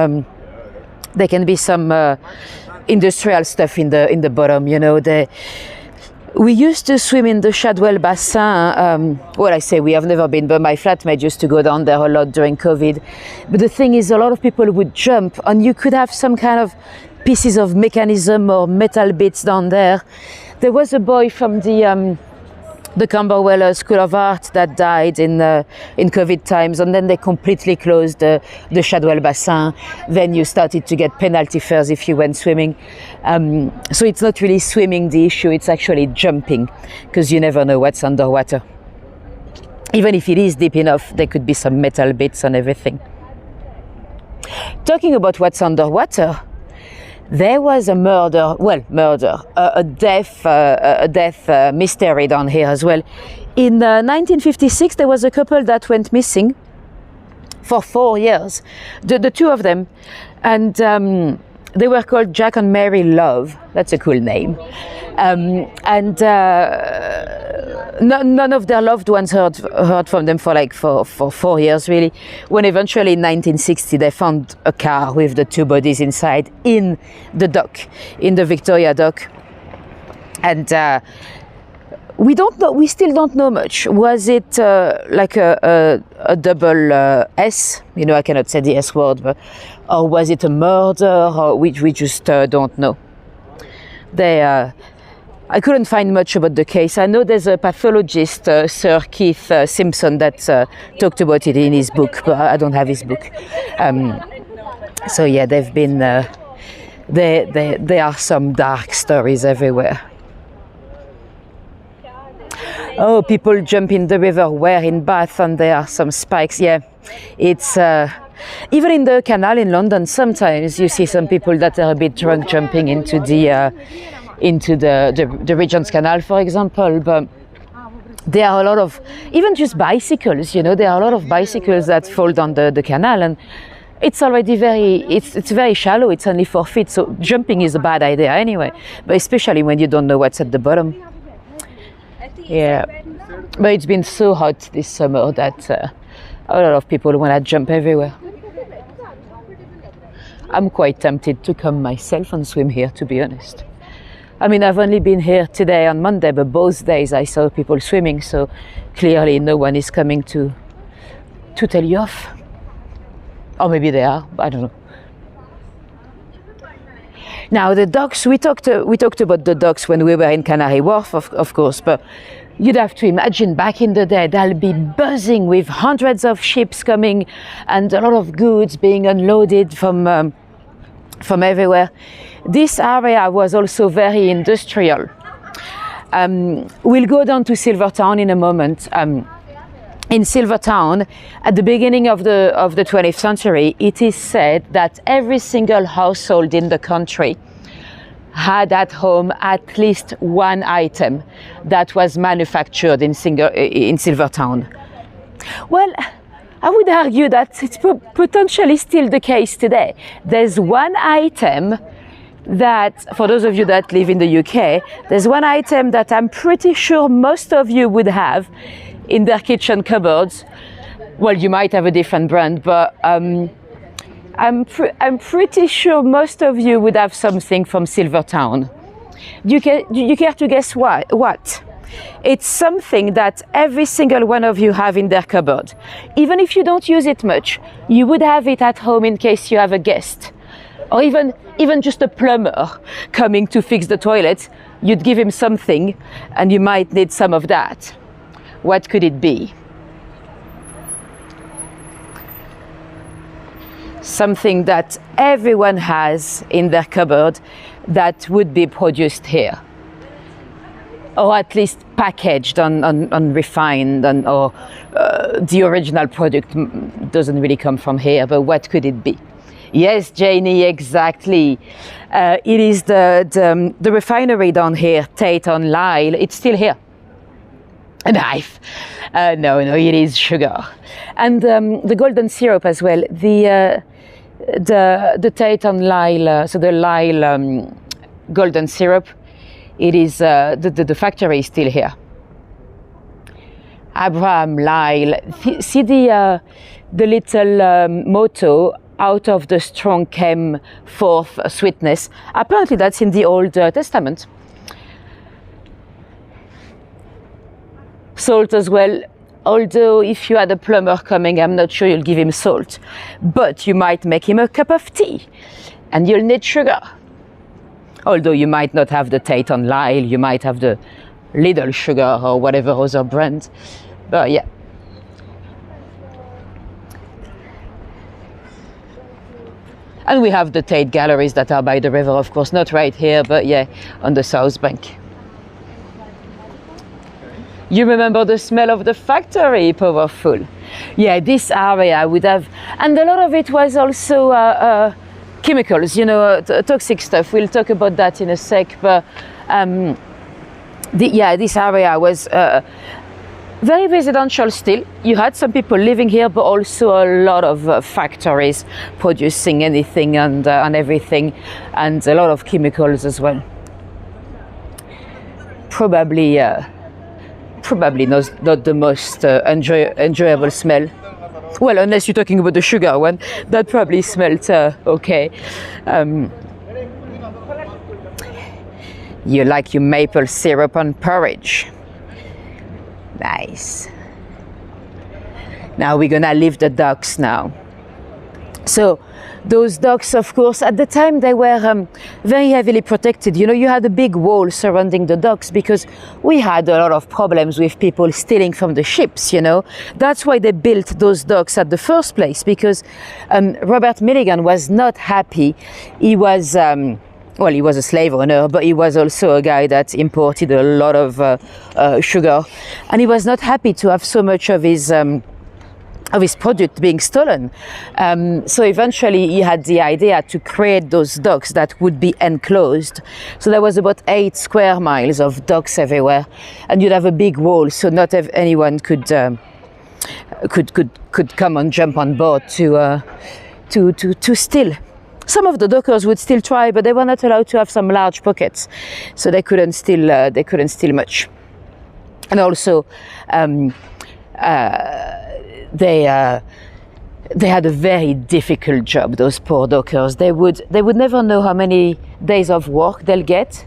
industrial stuff in the bottom, you know. We used to swim in the Shadwell Bassin. Well, I say we have never been, but my flatmate used to go down there a lot during COVID. But the thing is, a lot of people would jump, and you could have some kind of pieces of mechanism or metal bits down there. There was a boy from the Camberwell School of Art that died in COVID times, and then they completely closed the Shadwell Bassin. Then you started to get penalty fares if you went swimming. So it's not really swimming the issue, it's actually jumping, because you never know what's underwater. Even if it is deep enough, there could be some metal bits and everything. Talking about what's underwater, there was a a death mystery down here as well. In 1956, there was a couple that went missing for 4 years, the two of them, and they were called Jack and Mary Love. That's a cool name. None of their loved ones heard from them for 4 years, really. When eventually in 1960 they found a car with the two bodies inside in the dock, in the Victoria dock. And we don't know. We still don't know much. Was it like a double S? You know, I cannot say the S word, but or was it a murder? Or we just don't know. I couldn't find much about the case. I know there's a pathologist, Sir Keith Simpson, that talked about it in his book, but I don't have his book. So yeah, they've been. There are some dark stories everywhere. Oh, people jump in the river where in Bath, and there are some spikes. Yeah, it's even in the canal in London. Sometimes you see some people that are a bit drunk jumping into the Regent's Canal, for example. But there are a lot of even just bicycles. You know, there are a lot of bicycles that fall down the canal, and it's already it's very shallow. It's only 4 feet, so jumping is a bad idea anyway. But especially when you don't know what's at the bottom. Yeah, but it's been so hot this summer that a lot of people want to jump everywhere. I'm quite tempted to come myself and swim here, to be honest. I mean, I've only been here today on Monday, but both days I saw people swimming, so clearly no one is coming to tell you off. Or maybe they are, I don't know. Now the docks, we talked about the docks when we were in Canary Wharf, of course, but you'd have to imagine back in the day they'll be buzzing with hundreds of ships coming and a lot of goods being unloaded from everywhere. This area was also very industrial. We'll go down to Silvertown in a moment. In Silvertown, at the beginning of the 20th century, it is said that every single household in the country had at home at least one item that was manufactured in Silvertown. Well, I would argue that it's potentially still the case today. There's one item that, for those of you that live in the UK, there's one item that I'm pretty sure most of you would have in their kitchen cupboards. Well, you might have a different brand, but I'm pretty sure most of you would have something from Silvertown. Do you care to guess what? It's something that every single one of you have in their cupboard. Even if you don't use it much, you would have it at home in case you have a guest. Or even just a plumber coming to fix the toilet, you'd give him something and you might need some of that. What could it be? Something that everyone has in their cupboard that would be produced here, or at least packaged on refined, or the original product doesn't really come from here, but what could it be? Yes, Janie, exactly. It is the refinery down here, Tate on Lyle. It's still here. A knife. No, it is sugar. And the golden syrup as well. The Tate on Lyle, so the Lyle golden syrup, it is, the factory is still here. Abraham Lyle. See the little motto, out of the strong came forth sweetness. Apparently that's in the Old Testament. Salt as well, although if you had a plumber coming, I'm not sure you'll give him salt, but you might make him a cup of tea and you'll need sugar. Although you might not have the Tate on Lyle, you might have the Lidl sugar or whatever other brand, but yeah. And we have the Tate galleries that are by the river, of course, not right here, but yeah, on the south bank. You remember the smell of the factory, powerful. Yeah, this area would have, and a lot of it was also chemicals, toxic stuff. We'll talk about that in a sec, but this area was very residential still. You had some people living here, but also a lot of factories producing anything and everything, and a lot of chemicals as well. Probably not the most enjoyable smell. Well, unless you're talking about the sugar one, that probably smelled okay. You like your maple syrup on porridge. Nice. Now we're gonna leave the docks now. So those docks, of course, at the time they were very heavily protected. You had a big wall surrounding the docks because we had a lot of problems with people stealing from the ships, That's why they built those docks at the first place, because Robert Milligan was not happy. He was he was a slave owner, but he was also a guy that imported a lot of sugar, and he was not happy to have so much of his product being stolen. So eventually he had the idea to create those docks that would be enclosed. So there was about 8 square miles of docks everywhere, and you'd have a big wall, so not anyone could come and jump on board to steal. Some of the dockers would still try, but they were not allowed to have some large pockets, so they couldn't steal much. And also they had a very difficult job, those poor dockers. They would never know how many days of work they'll get,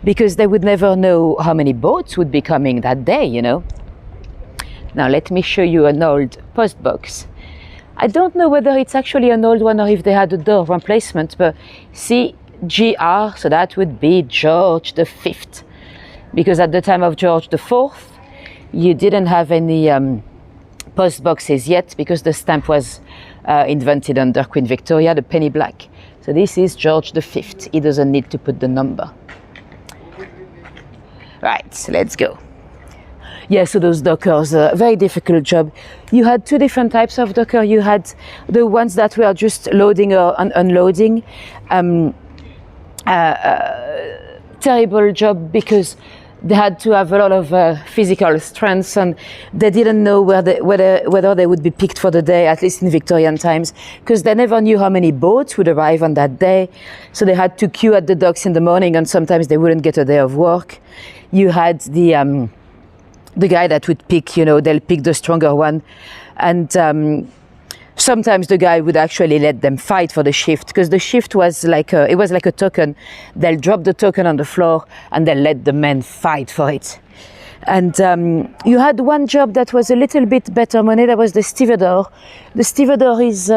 because they would never know how many boats would be coming that day, Now let me show you an old post box. I don't know whether it's actually an old one or if they had a door replacement, but see, GR, so that would be George V, because at the time of George IV, you didn't have any post boxes yet, because the stamp was invented under Queen Victoria, the penny black. So this is George V. He doesn't need to put the number. Right, let's go. Yeah, so those dockers, very difficult job. You had 2 different types of docker. You had the ones that were just loading or unloading. Terrible job, because they had to have a lot of physical strength, and they didn't know whether they would be picked for the day, at least in Victorian times, because they never knew how many boats would arrive on that day. So they had to queue at the docks in the morning, and sometimes they wouldn't get a day of work. You had the guy that would pick, they'll pick the stronger one, and sometimes the guy would actually let them fight for the shift, because the shift was like a token. They'll drop the token on the floor and they'll let the men fight for it. And you had one job that was a little bit better money. That was the stevedore. The stevedore his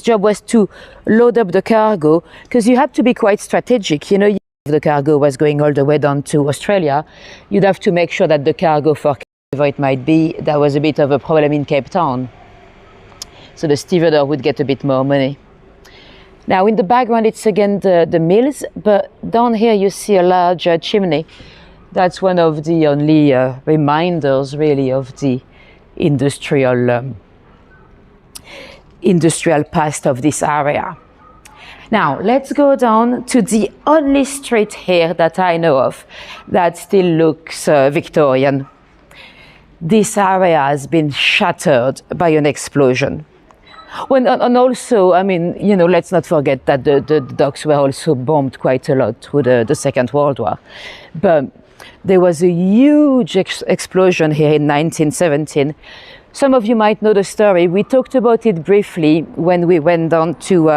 job was to load up the cargo, because you had to be quite strategic. If the cargo was going all the way down to Australia, you'd have to make sure that the cargo, for whatever it might be, there was a bit of a problem in Cape Town. So the stevedore would get a bit more money. Now in the background it's again the mills, but down here you see a large chimney. That's one of the only reminders really of the industrial past of this area. Now let's go down to the only street here that I know of that still looks Victorian. This area has been shattered by an explosion. And also, I mean, you know, let's not forget that the docks were also bombed quite a lot through the Second World War. But there was a huge explosion here in 1917. Some of you might know the story. We talked about it briefly when we went down to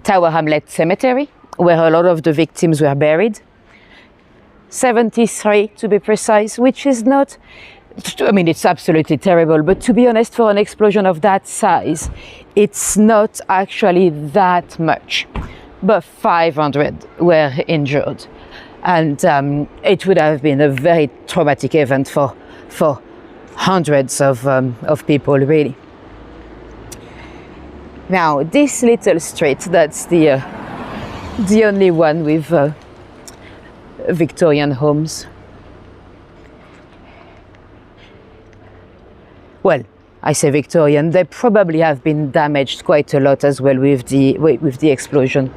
Tower Hamlet Cemetery, where a lot of the victims were buried. 73 to be precise, which is not, I mean, it's absolutely terrible, but to be honest, for an explosion of that size, it's not actually that much. But 500 were injured. And it would have been a very traumatic event for hundreds of people, really. Now, this little street, that's the only one with Victorian homes. Well, I say Victorian, they probably have been damaged quite a lot as well with the explosion.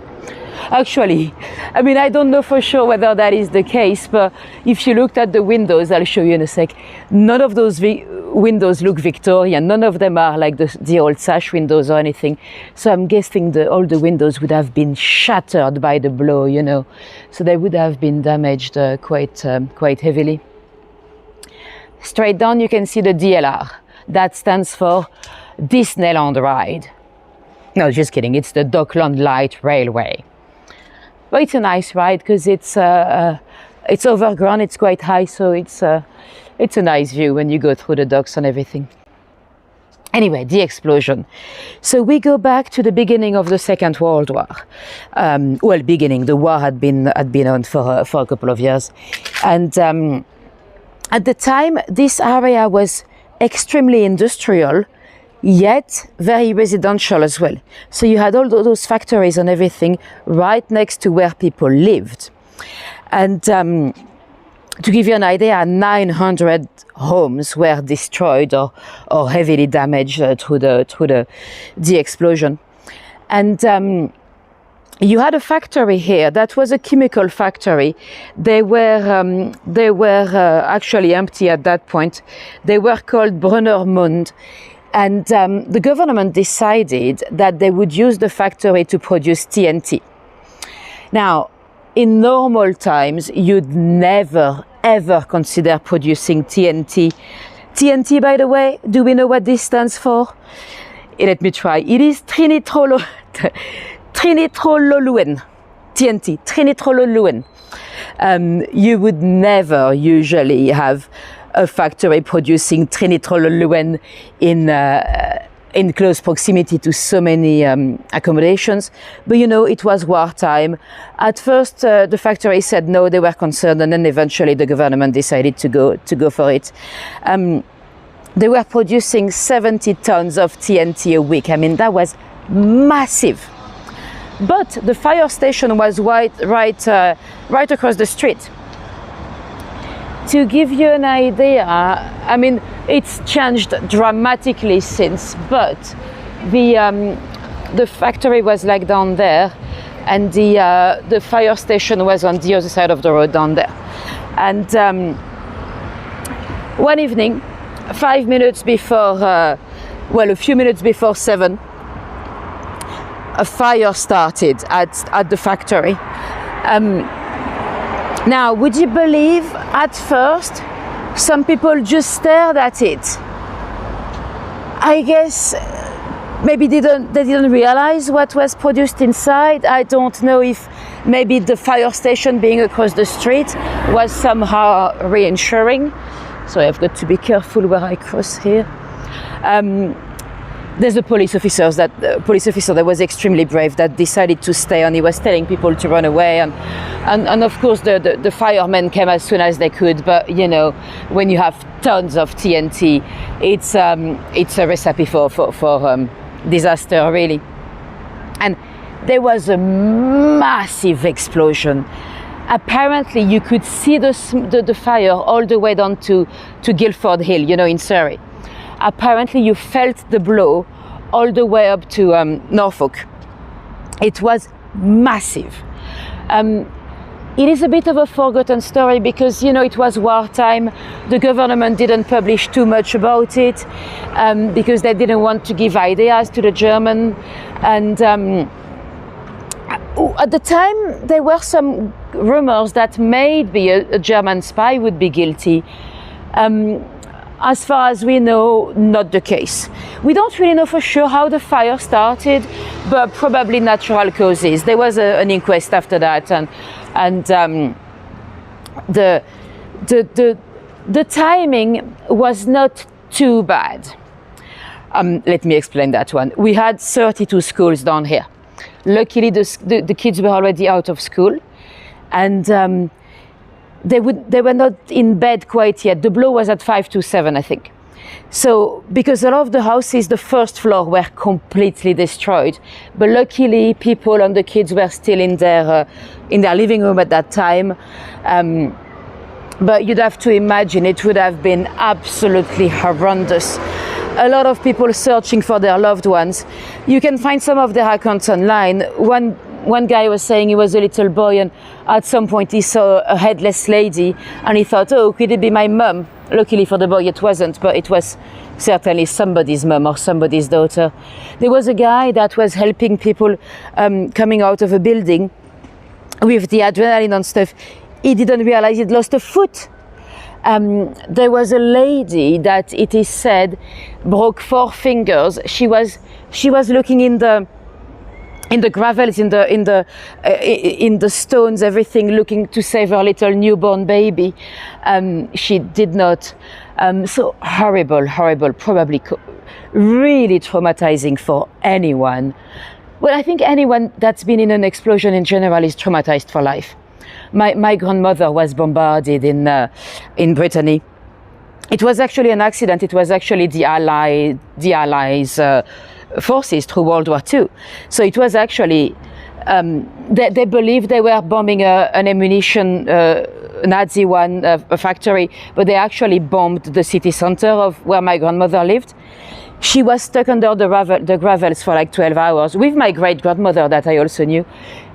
Actually, I mean, I don't know for sure whether that is the case, but if you looked at the windows, I'll show you in a sec, none of those windows look Victorian. None of them are like the old sash windows or anything. So I'm guessing all the windows would have been shattered by the blow, you know. So they would have been damaged quite heavily. Straight down, you can see the DLR. That stands for Disneyland Ride. No, just kidding. It's the Dockland Light Railway. But it's a nice ride because it's overgrown. It's quite high, so it's a nice view when you go through the docks and everything. Anyway, the explosion. So we go back to the beginning of the Second World War. The war had been on for a couple of years, and at the time this area was extremely industrial, yet very residential as well. So you had all those factories and everything right next to where people lived. And to give you an idea, 900 homes were destroyed or heavily damaged through the explosion. And you had a factory here that was a chemical factory. They were actually empty at that point. They were called Brunnermund. And the government decided that they would use the factory to produce TNT. Now, in normal times, you'd never, ever consider producing TNT. TNT, by the way, do we know what this stands for? Let me try. It is trinitrololuen. TNT, trinitrololuen. You would never usually have a factory producing trinitrololuen in close proximity to so many accommodations. But you know, it was wartime. At first, the factory said no, they were concerned, and then eventually the government decided to go for it. They were producing 70 tons of TNT a week. I mean, that was massive. But the fire station was right across the street. To give you an idea, I mean, it's changed dramatically since, but the factory was like down there, and the fire station was on the other side of the road down there. And one evening, a few minutes before 7, a fire started at the factory. Now, would you believe at first some people just stared at it? I guess maybe they didn't realize what was produced inside. I don't know if maybe the fire station being across the street was somehow reassuring. So I've got to be careful where I cross here. There's a police officer that was extremely brave that decided to stay, and he was telling people to run away, and of course the firemen came as soon as they could. But you know, when you have tons of TNT, it's a recipe for disaster, really. And there was a massive explosion. Apparently you could see the fire all the way down to Guildford Hill, you know, in Surrey. Apparently you felt the blow all the way up to Norfolk. It was massive. It is a bit of a forgotten story because, you know, it was wartime. The government didn't publish too much about it because they didn't want to give ideas to the German. And at the time, there were some rumors that maybe a German spy would be guilty. As far as we know, not the case. We don't really know for sure how the fire started, but probably natural causes. There was an inquest after that, and the timing was not too bad. Let me explain that one. We had 32 schools down here. Luckily, the kids were already out of school, and they were not in bed quite yet. The blow was at 5 to 7, I think. So, because a lot of the houses, the first floor were completely destroyed. But luckily, people and the kids were still in their living room at that time. But you'd have to imagine it would have been absolutely horrendous. A lot of people searching for their loved ones. You can find some of their accounts online. One guy was saying he was a little boy and at some point he saw a headless lady and he thought, oh, could it be my mum? Luckily for the boy it wasn't, but it was certainly somebody's mum or somebody's daughter. There was a guy that was helping people coming out of a building with the adrenaline and stuff. He didn't realize he'd lost a foot. There was a lady that it is said broke 4 fingers. She was looking in the gravels, in the stones, everything, looking to save her little newborn baby. She did not. So horrible, probably really traumatizing for anyone. Well, I think anyone that's been in an explosion in general is traumatized for life. My grandmother was bombarded in Brittany. It was actually an accident. It was actually the Allies forces through World War II. So it was actually, they believed they were bombing an ammunition, Nazi one, a factory, but they actually bombed the city center of where my grandmother lived. She was stuck under the gravels for like 12 hours with my great-grandmother that I also knew.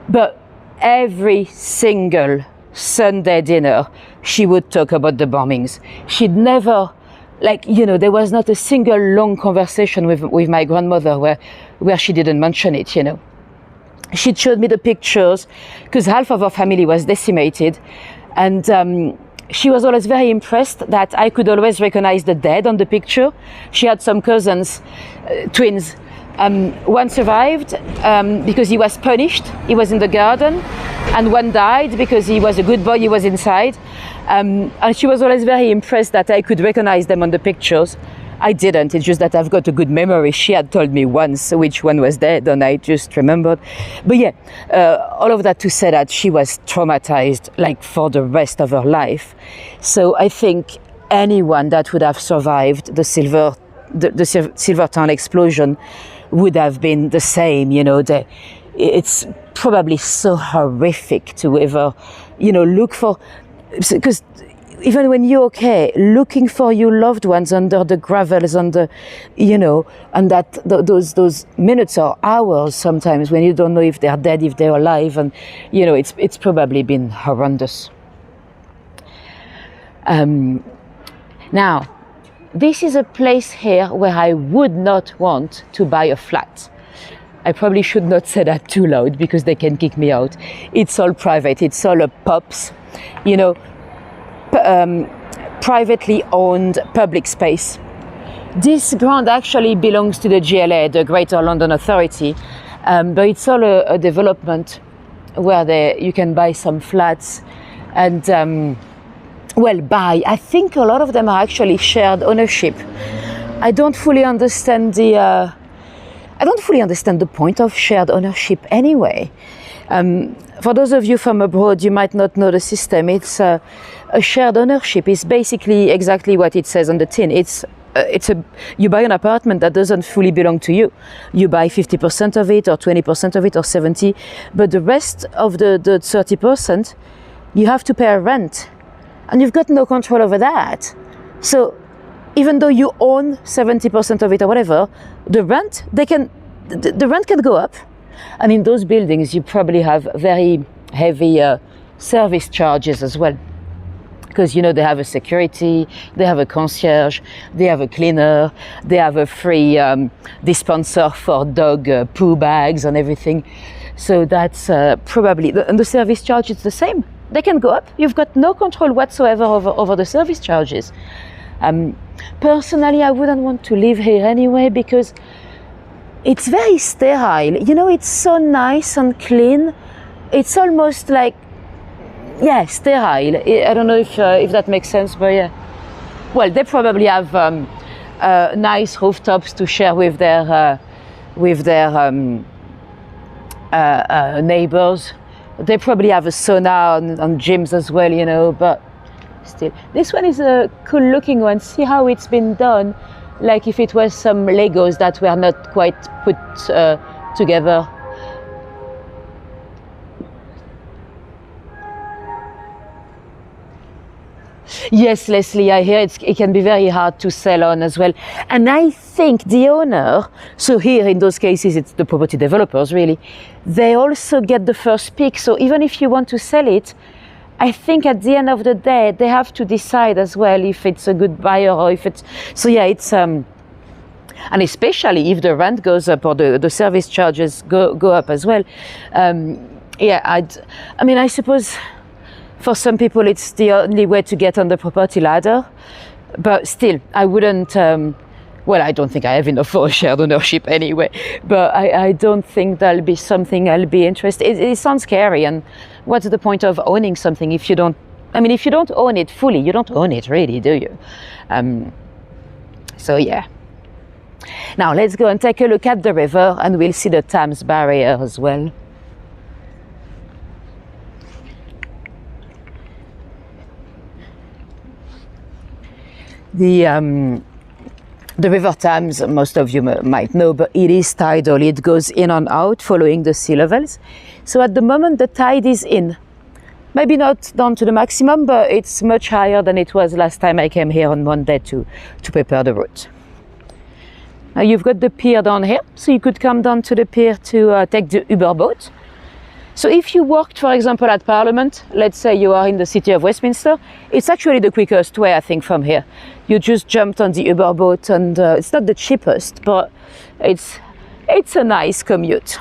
But every single Sunday dinner, she would talk about the bombings. She'd never, there was not a single long conversation with my grandmother where she didn't mention it, you know. She showed me the pictures because half of her family was decimated. And she was always very impressed that I could always recognize the dead on the picture. She had some cousins, twins. One survived because he was punished. He was in the garden. And one died because he was a good boy, he was inside. And she was always very impressed that I could recognize them on the pictures. I didn't, it's just that I've got a good memory. She had told me once which one was dead and I just remembered. But yeah, all of that to say that she was traumatized for the rest of her life. So I think anyone that would have survived the Silvertown explosion would have been the same, you know. It's probably so horrific to ever, look for, because even when you're okay, looking for your loved ones under the gravels, and that those minutes or hours sometimes when you don't know if they're dead, if they're alive, and it's probably been horrendous. Now, this is a place here where I would not want to buy a flat. I probably should not say that too loud because they can kick me out. It's all private. It's all a POPs, privately owned public space. This ground actually belongs to the GLA, the Greater London Authority, but it's all a development where you can buy some flats and buy. I think a lot of them are actually shared ownership. I don't fully understand the point of shared ownership anyway. For those of you from abroad, you might not know the system. It's a shared ownership. It's basically exactly what it says on the tin. It's you buy an apartment that doesn't fully belong to you. You buy 50% of it, or 20% of it, or 70%, but the rest of the 30%, you have to pay a rent, and you've got no control over that. So even though you own 70% of it or whatever, the rent can go up. And in those buildings, you probably have very heavy service charges as well. Because, you know, they have a security, they have a concierge, they have a cleaner, they have a free dispenser for dog poo bags and everything. So that's probably, and the service charge is the same. They can go up. You've got no control whatsoever over the service charges. Personally, I wouldn't want to live here anyway, because it's very sterile. You know, it's so nice and clean. It's almost like, yeah, sterile. I don't know if that makes sense, but yeah. Well, they probably have nice rooftops to share with their neighbors. They probably have a sauna and gyms as well, you know, but still. This one is a cool looking one. See how it's been done, like if it was some Legos that were not quite put together. Yes, Leslie, I hear it can be very hard to sell on as well. And I think the owner, so here in those cases it's the property developers really, they also get the first pick. So even if you want to sell it, I think at the end of the day they have to decide as well if it's a good buyer or if it's, so yeah, it's and especially if the rent goes up or the service charges go up as well. Yeah, I mean, I suppose for some people it's the only way to get on the property ladder, but still I wouldn't, well, I don't think I have enough for shared ownership anyway, but I don't think that'll be something I'll be interested. It sounds scary, and what's the point of owning something if you don't, I mean, if you don't own it fully, you don't own it really, do you? So yeah. Now let's go and take a look at the river, and we'll see the Thames Barrier as well. The River Thames, most of you might know, but it is tidal. It goes in and out following the sea levels. So at the moment the tide is in. Maybe not down to the maximum, but it's much higher than it was last time I came here on Monday to prepare the route. Now you've got the pier down here, so you could come down to the pier to take the Uber boat. So if you walked, for example, at Parliament, let's say you are in the city of Westminster, it's actually the quickest way, I think, from here. You just jumped on the Uber boat, and it's not the cheapest, but it's a nice commute.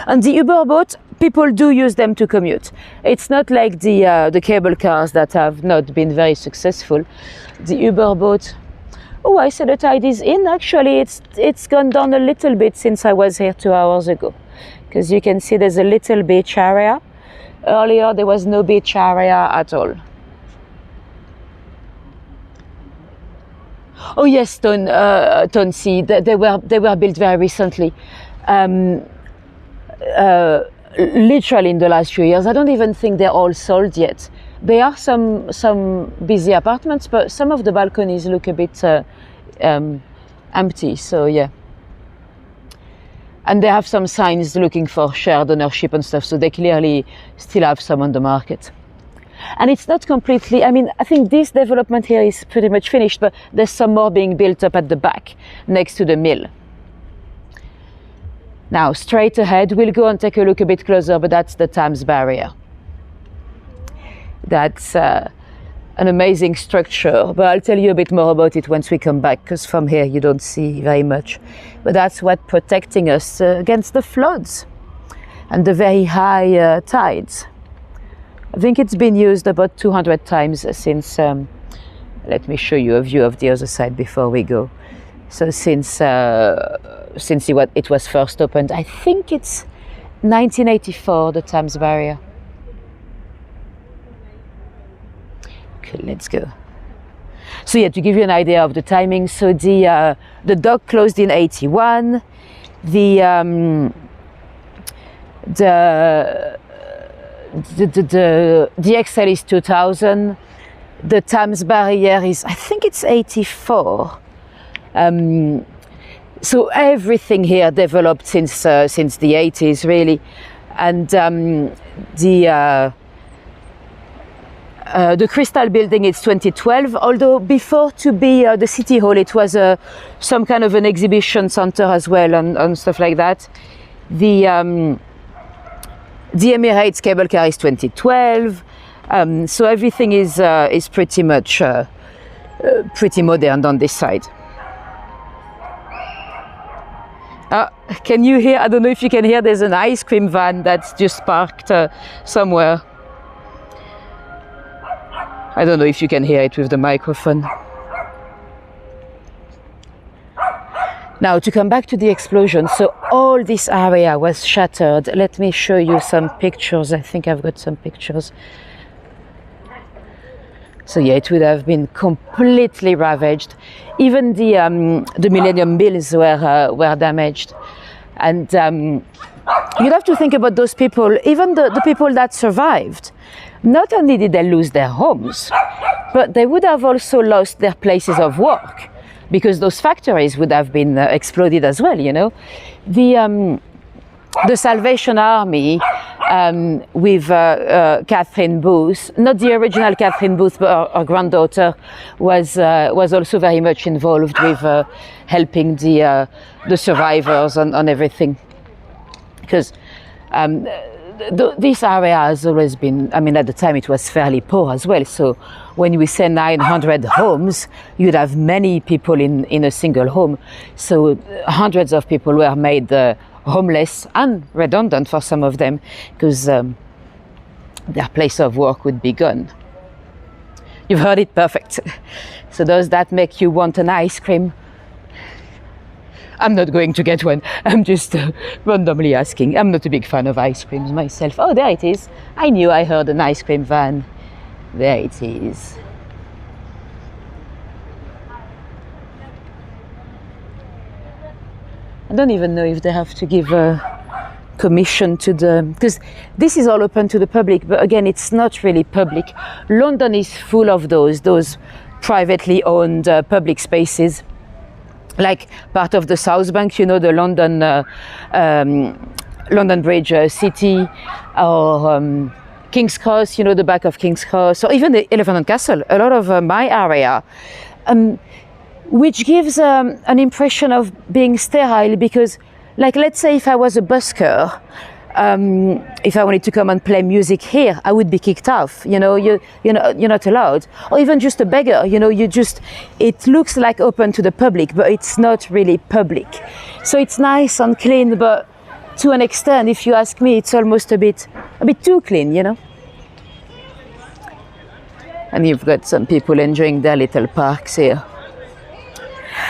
And the Uber boat, people do use them to commute. It's not like the cable cars that have not been very successful. The Uber boat, oh, I said the tide is in. Actually, it's gone down a little bit since I was here 2 hours ago. Because you can see there's a little beach area. Earlier there was no beach area at all. Oh yes, Tonsy, they were built very recently. Literally in the last few years. I don't even think they're all sold yet. There are some busy apartments, but some of the balconies look a bit empty, so yeah. And they have some signs looking for shared ownership and stuff, so they clearly still have some on the market. And it's not completely, I mean, I think this development here is pretty much finished, but there's some more being built up at the back, next to the mill. Now, straight ahead, we'll go and take a look a bit closer, but that's the Thames Barrier. That's an amazing structure, but I'll tell you a bit more about it once we come back, because from here you don't see very much. But that's what's protecting us against the floods and the very high tides. I think it's been used about 200 times since, let me show you a view of the other side before we go. So since it was first opened, I think it's 1984, the Thames Barrier. Okay, let's go. So yeah, to give you an idea of the timing, so the dock closed in 81. The XL is 2000. The Thames Barrier is, I think it's 84. So everything here developed since the 80s, really. And the Crystal Building is 2012, although before to be the City Hall, it was some kind of an exhibition center as well and stuff like that. The Emirates cable car is 2012, so everything is pretty much pretty modern on this side. Can you hear? I don't know if you can hear. There's an ice cream van that's just parked somewhere. I don't know if you can hear it with the microphone. Now, to come back to the explosion, so all this area was shattered. Let me show you some pictures. I think I've got some pictures. So yeah, it would have been completely ravaged. Even the Millennium Mills were damaged. And you'd have to think about those people, even the people that survived. Not only did they lose their homes, but they would have also lost their places of work, because those factories would have been exploded as well, you know. The Salvation Army with Catherine Booth, not the original Catherine Booth, but her granddaughter was also very much involved with helping the survivors on everything. Because this area has always been, I mean, at the time it was fairly poor as well. So when we say 900 homes, you'd have many people in a single home. So hundreds of people were made homeless and redundant for some of them, because their place of work would be gone. You've heard it perfect. So does that make you want an ice cream? I'm not going to get one. I'm just randomly asking. I'm not a big fan of ice creams myself. Oh, there it is. I knew I heard an ice cream van. There it is. I don't even know if they have to give a commission to because this is all open to the public, but again, it's not really public. London is full of those privately owned public spaces, like part of the South Bank, you know, the London Bridge City, or King's Cross, you know, the back of King's Cross, or even the Elephant and Castle, a lot of my area. Which gives an impression of being sterile, because, like, let's say if I was a busker, if I wanted to come and play music here, I would be kicked off. You know, you're not allowed. Or even just a beggar, you know, it looks like open to the public, but it's not really public. So it's nice and clean, but to an extent, if you ask me, it's almost a bit too clean, you know. And you've got some people enjoying their little parks here.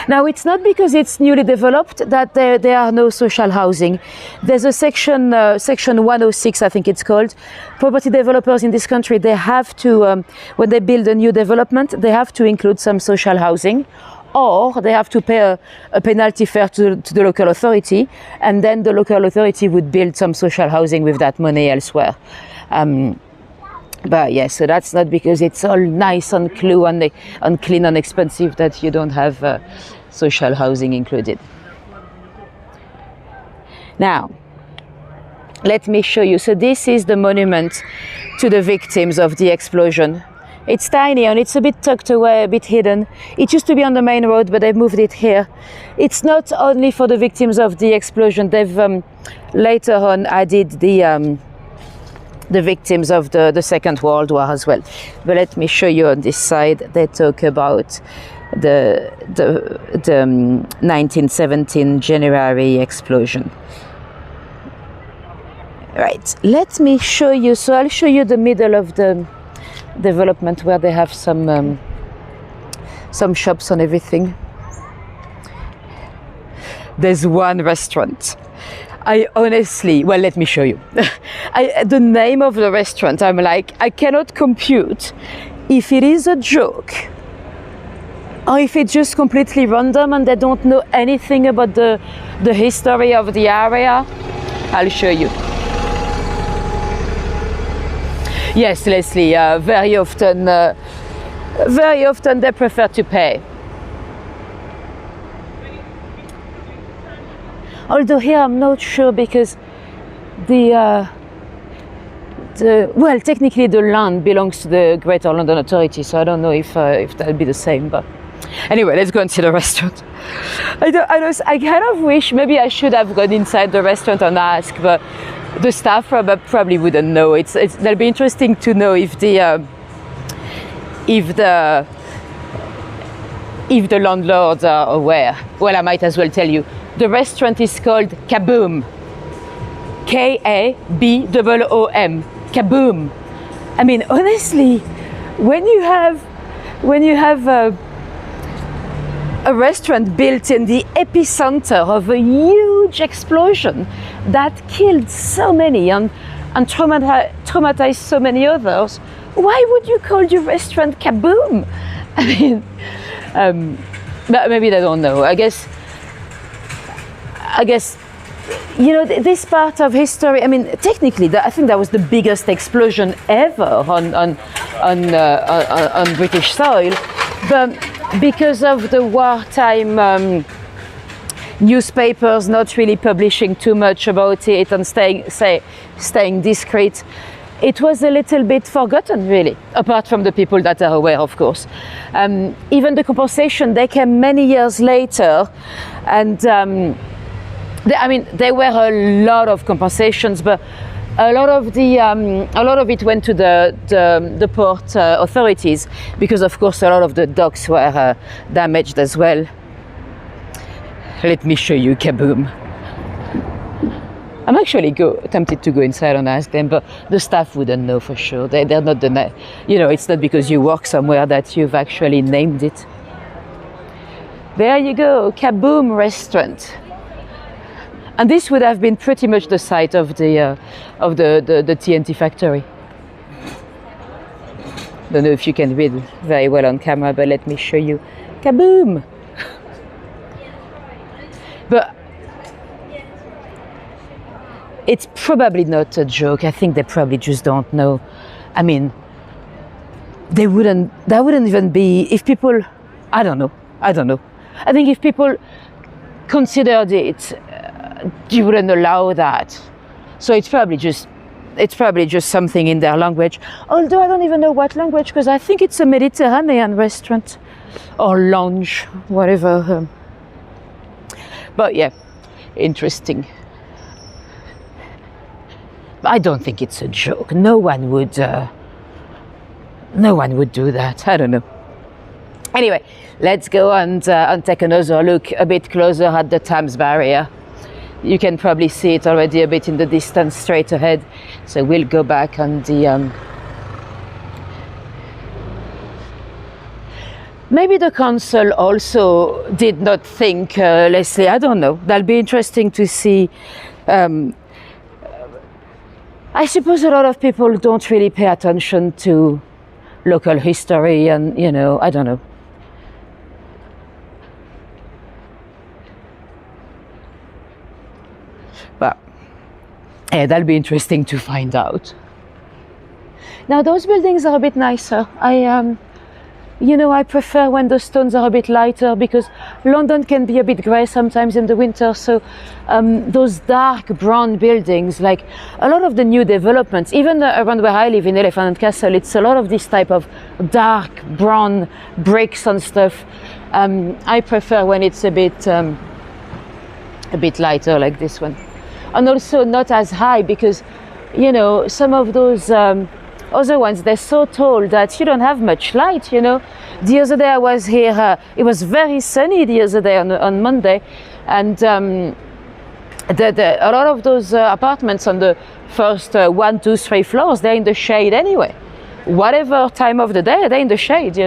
Now, it's not because it's newly developed that there are no social housing. There's a section 106, I think it's called. Property developers in this country, they have to, when they build a new development, they have to include some social housing, or they have to pay a penalty fare to the local authority, and then the local authority would build some social housing with that money elsewhere. But yeah, so that's not because it's all nice and clean and expensive that you don't have social housing included. Now, let me show you. So this is the monument to the victims of the explosion. It's tiny and it's a bit tucked away, a bit hidden. It used to be on the main road, but they've moved it here. It's not only for the victims of the explosion. They've later on added the victims of the Second World War as well. But let me show you on this side. They talk about the 1917 January explosion. Right, let me show you. So I'll show you the middle of the development where they have some shops and everything. There's one restaurant. I honestly, well, let me show you. The name of the restaurant, I'm like, I cannot compute if it is a joke or if it's just completely random and they don't know anything about the history of the area. I'll show you. Yes, Leslie, very often very often they prefer to pay. Although here I'm not sure, because well, technically the land belongs to the Greater London Authority, so I don't know if that'll be the same. But anyway, let's go and see the restaurant. I kind of wish maybe I should have gone inside the restaurant and asked, but the staff probably wouldn't know. That'll be interesting to know if the landlords are aware. Well, I might as well tell you. The restaurant is called Kaboom. Kaboom. Kaboom. I mean, honestly, when you have a restaurant built in the epicenter of a huge explosion that killed so many and traumatized so many others, why would you call your restaurant Kaboom? I mean, but maybe they don't know. I guess, you know, this part of history. I mean, technically, I think that was the biggest explosion ever on British soil, but because of the wartime newspapers not really publishing too much about it and staying discreet, it was a little bit forgotten, really, apart from the people that are aware, of course. Even the compensation, they came many years later, and there were a lot of compensations, but a lot of it went to the port authorities, because of course a lot of the docks were damaged as well. Let me show you Kaboom. I'm actually tempted to go inside and ask them, but the staff wouldn't know for sure. They're not it's not because you work somewhere that you've actually named it. There you go, Kaboom restaurant. And this would have been pretty much the site of the TNT factory. Don't know if you can read very well on camera, but let me show you. Kaboom! But it's probably not a joke. I think they probably just don't know. I mean, that wouldn't even be, if people, I don't know. I think if people considered it, you wouldn't allow that. So it's probably just something in their language. Although I don't even know what language, because I think it's a Mediterranean restaurant or lounge, whatever. But yeah, interesting. I don't think it's a joke. No one would do that. I don't know. Anyway, let's go and take another look a bit closer at the Thames Barrier. You can probably see it already a bit in the distance straight ahead. So we'll go back on the... Maybe the council also did not think, Leslie, I don't know. That'll be interesting to see. I suppose a lot of people don't really pay attention to local history and, I don't know. But yeah, that'll be interesting to find out. Now those buildings are a bit nicer. I prefer when the stones are a bit lighter, because London can be a bit grey sometimes in the winter. So those dark brown buildings, like a lot of the new developments, even around where I live in Elephant and Castle, it's a lot of this type of dark brown bricks and stuff. I prefer when it's a bit lighter like this one. And also not as high, because, some of those other ones, they're so tall that you don't have much light, The other day I was here, it was very sunny the other day on Monday, and a lot of those apartments on the first 1, 2, 3 floors, they're in the shade anyway. Whatever time of the day, they're in the shade,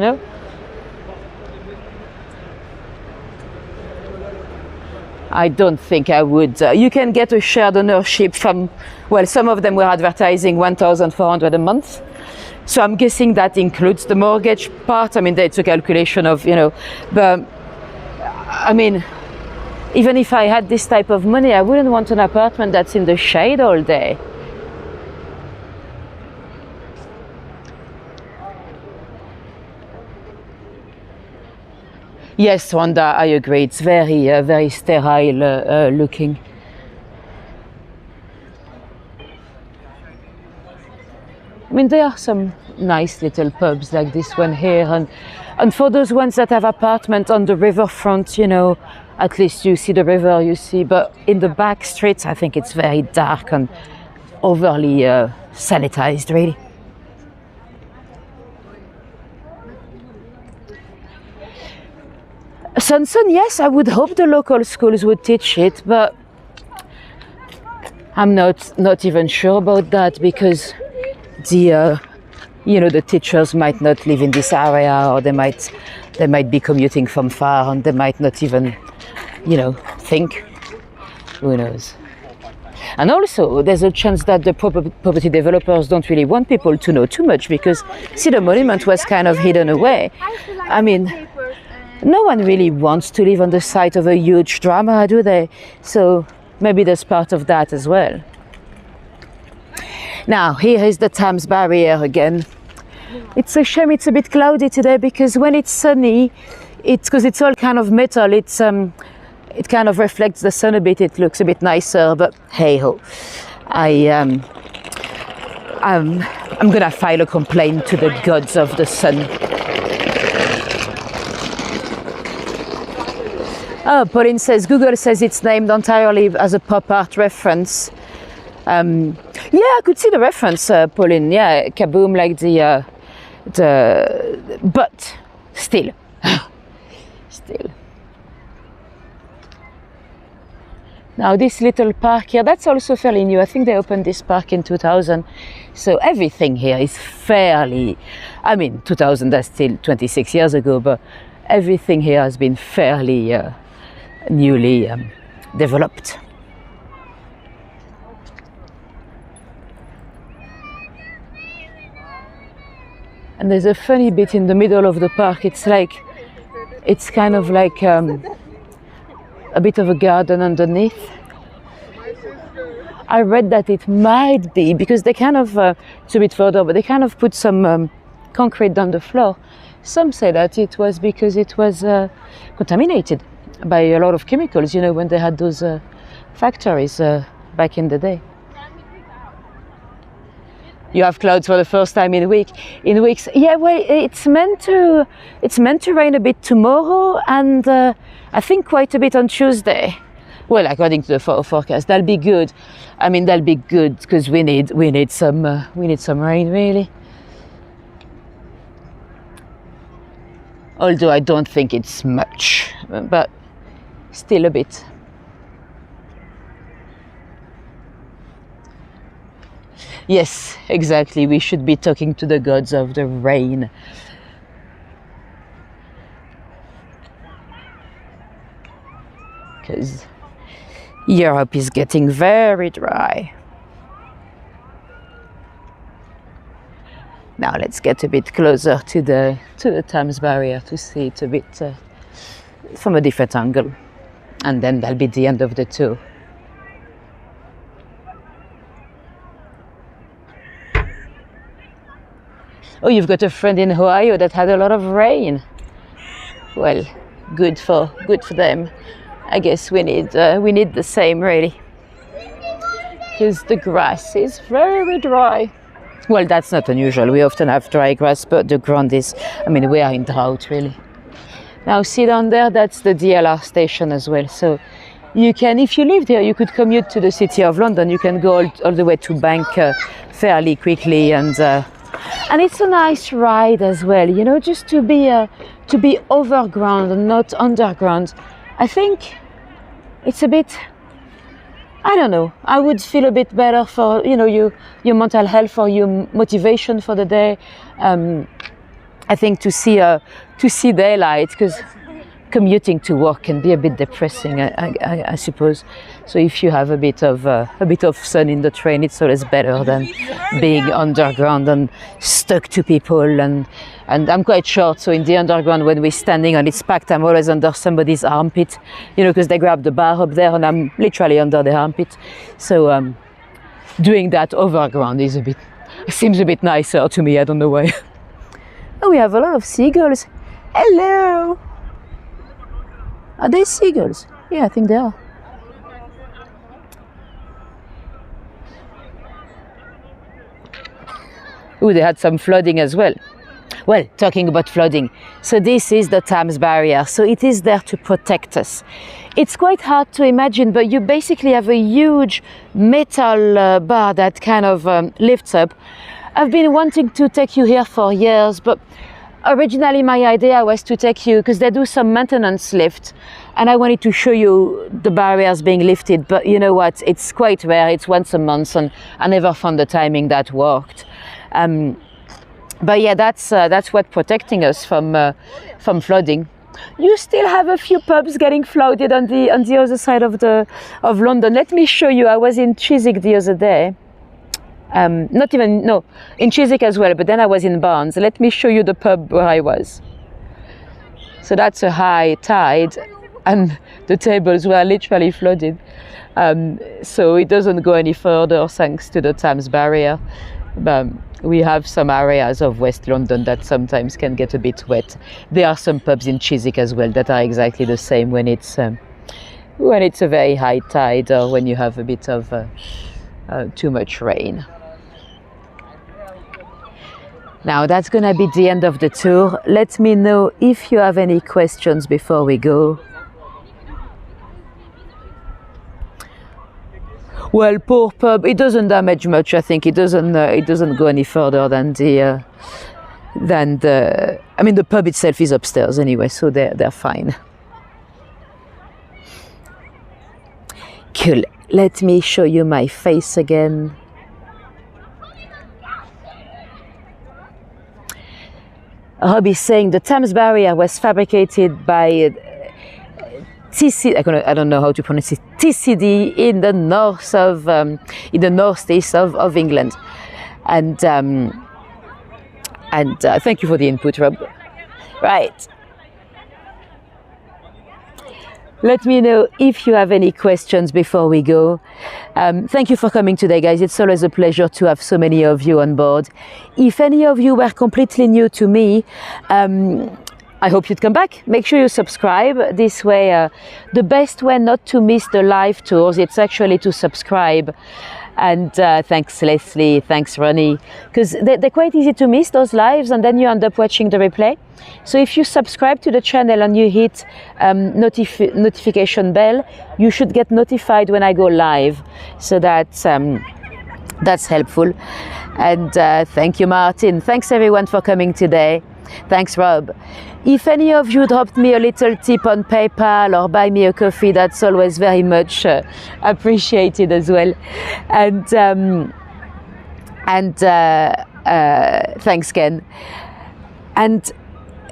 I don't think I would. You can get a shared ownership from, well, some of them were advertising 1,400 a month. So I'm guessing that includes the mortgage part. I mean, it's a calculation of, but I mean, even if I had this type of money, I wouldn't want an apartment that's in the shade all day. Yes, Rwanda, I agree. It's very sterile looking. I mean, there are some nice little pubs like this one here, and for those ones that have apartments on the riverfront, you know, at least you see the river, you see. But in the back streets, I think it's very dark and overly sanitized, really. Sanson, yes, I would hope the local schools would teach it, but I'm not even sure about that, because the you know, the teachers might not live in this area, or they might be commuting from far, and they might not even, you know, think. Who knows? And also, there's a chance that the property developers don't really want people to know too much, because, see, the monument was kind of hidden away. I mean, no one really wants to live on the site of a huge drama, do they? So maybe there's part of that as well. Now, here is the Thames Barrier again. It's a shame it's a bit cloudy today, because when it's sunny, because it's all kind of metal, it kind of reflects the sun a bit, it looks a bit nicer, but hey ho. I'm gonna file a complaint to the gods of the sun. Oh, Pauline says, Google says it's named entirely as a pop art reference. Yeah, I could see the reference, Pauline. Yeah, kaboom, like but still, still. Now this little park here, that's also fairly new. I think they opened this park in 2000. So everything here is fairly, I mean, 2000, that's still 26 years ago, but everything here has been fairly newly developed. And there's a funny bit in the middle of the park. It's kind of like a bit of a garden underneath. I read that it might be because they kind of, it's a bit further, but they kind of put some concrete down the floor. Some say that it was because it was contaminated by a lot of chemicals, you know, when they had those factories back in the day. You have clouds for the first time in weeks. Yeah, well, it's meant to rain a bit tomorrow, and I think quite a bit on Tuesday. Well, according to the forecast, that'll be good. I mean, that'll be good because we need some rain, really. Although I don't think it's much, but still a bit. Yes, exactly. We should be talking to the gods of the rain. Because Europe is getting very dry. Now let's get a bit closer to the Thames Barrier to see it a bit from a different angle. And then that'll be the end of the tour. Oh, you've got a friend in Ohio that had a lot of rain. Well, good for them. I guess we need the same, really, because the grass is very dry. Well, that's not unusual. We often have dry grass, but the ground is, I mean, we are in drought, really. Now, see down there, that's the DLR station as well. So you can, if you live there, you could commute to the City of London. You can go all the way to Bank fairly quickly, and it's a nice ride as well, you know, just to be overground and not underground. I think it's a bit, I don't know, I would feel a bit better for, you know, your mental health or your motivation for the day. I think to see daylight, because commuting to work can be a bit depressing, I suppose. So if you have a bit of sun in the train, it's always better than being underground and stuck to people. And I'm quite short, so in the underground, when we're standing and it's packed, I'm always under somebody's armpit, you know, because they grab the bar up there and I'm literally under the armpit. So doing that overground seems a bit nicer to me. I don't know why. Oh, we have a lot of seagulls. Hello. Are they seagulls? Yeah, I think they are. Oh, they had some flooding as well. Well, talking about flooding, so this is the Thames Barrier, so it is there to protect us. It's quite hard to imagine, but you basically have a huge metal bar that kind of lifts up. I've been wanting to take you here for years, but originally my idea was to take you, because they do some maintenance lift, and I wanted to show you the barriers being lifted, but you know what, it's quite rare, it's once a month, and I never found the timing that worked. But yeah, that's what protecting us from flooding. You still have a few pubs getting flooded on the other side of London. Let me show you. I was in Chiswick the other day. In Chiswick as well, but then I was in Barnes. Let me show you the pub where I was. So that's a high tide, and the tables were literally flooded. So it doesn't go any further thanks to the Thames Barrier. We have some areas of West London that sometimes can get a bit wet. There are some pubs in Chiswick as well that are exactly the same when it's a very high tide or when you have a bit of too much rain. Now that's gonna be the end of the tour. Let me know if you have any questions before we go. Well, poor pub. It doesn't damage much. I think it doesn't go any further than the. I mean, the pub itself is upstairs anyway, so they're fine. Cool. Let me show you my face again. Rob is saying the Thames Barrier was fabricated by TCD, I don't know how to pronounce it, TCD in the northeast of England, and thank you for the input, Rob. Right. Let me know if you have any questions before we go. Thank you for coming today, guys. It's always a pleasure to have so many of you on board. If any of you were completely new to me, I hope you'd come back. Make sure you subscribe. This way, the best way not to miss the live tours, it's actually to subscribe. And thanks Leslie, thanks Ronnie, because they're quite easy to miss, those lives, and then you end up watching the replay. So if you subscribe to the channel and you hit notification bell, you should get notified when I go live. So that's helpful. And thank you, Martin. Thanks everyone for coming today. Thanks, Rob. If any of you dropped me a little tip on PayPal or buy me a coffee, that's always very much appreciated as well. And thanks, Ken. And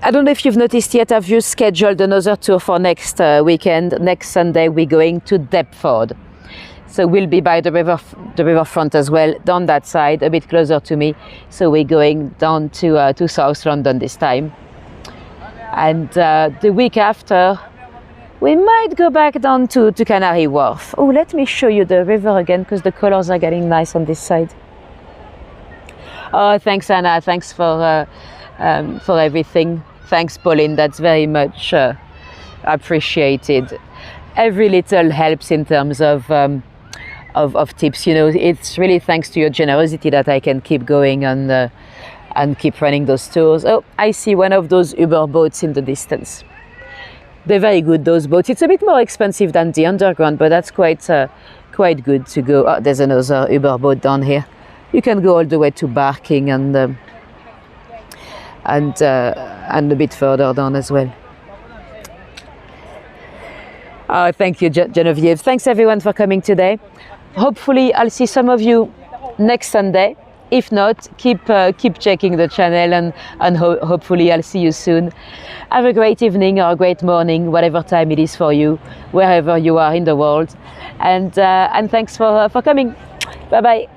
I don't know if you've noticed yet, I've just scheduled another tour for next weekend. Next Sunday, we're going to Deptford. So we'll be by the riverfront as well, down that side, a bit closer to me. So we're going down to South London this time. And the week after, we might go back down to Canary Wharf. Oh, let me show you the river again, because the colors are getting nice on this side. Oh, thanks, Anna. Thanks for everything. Thanks, Pauline. That's very much appreciated. Every little helps in terms of tips. You know, it's really thanks to your generosity that I can keep going and keep running those tours. Oh, I see one of those Uber boats in the distance. They're very good, those boats. It's a bit more expensive than the underground, but that's quite good to go. Oh, there's another Uber boat down here. You can go all the way to Barking and a bit further down as well. Oh, thank you, Genevieve. Thanks everyone for coming today. Hopefully I'll see some of you next Sunday. If not, keep checking the channel and hopefully I'll see you soon. Have a great evening or a great morning, whatever time it is for you, wherever you are in the world. And thanks for coming. Bye-bye.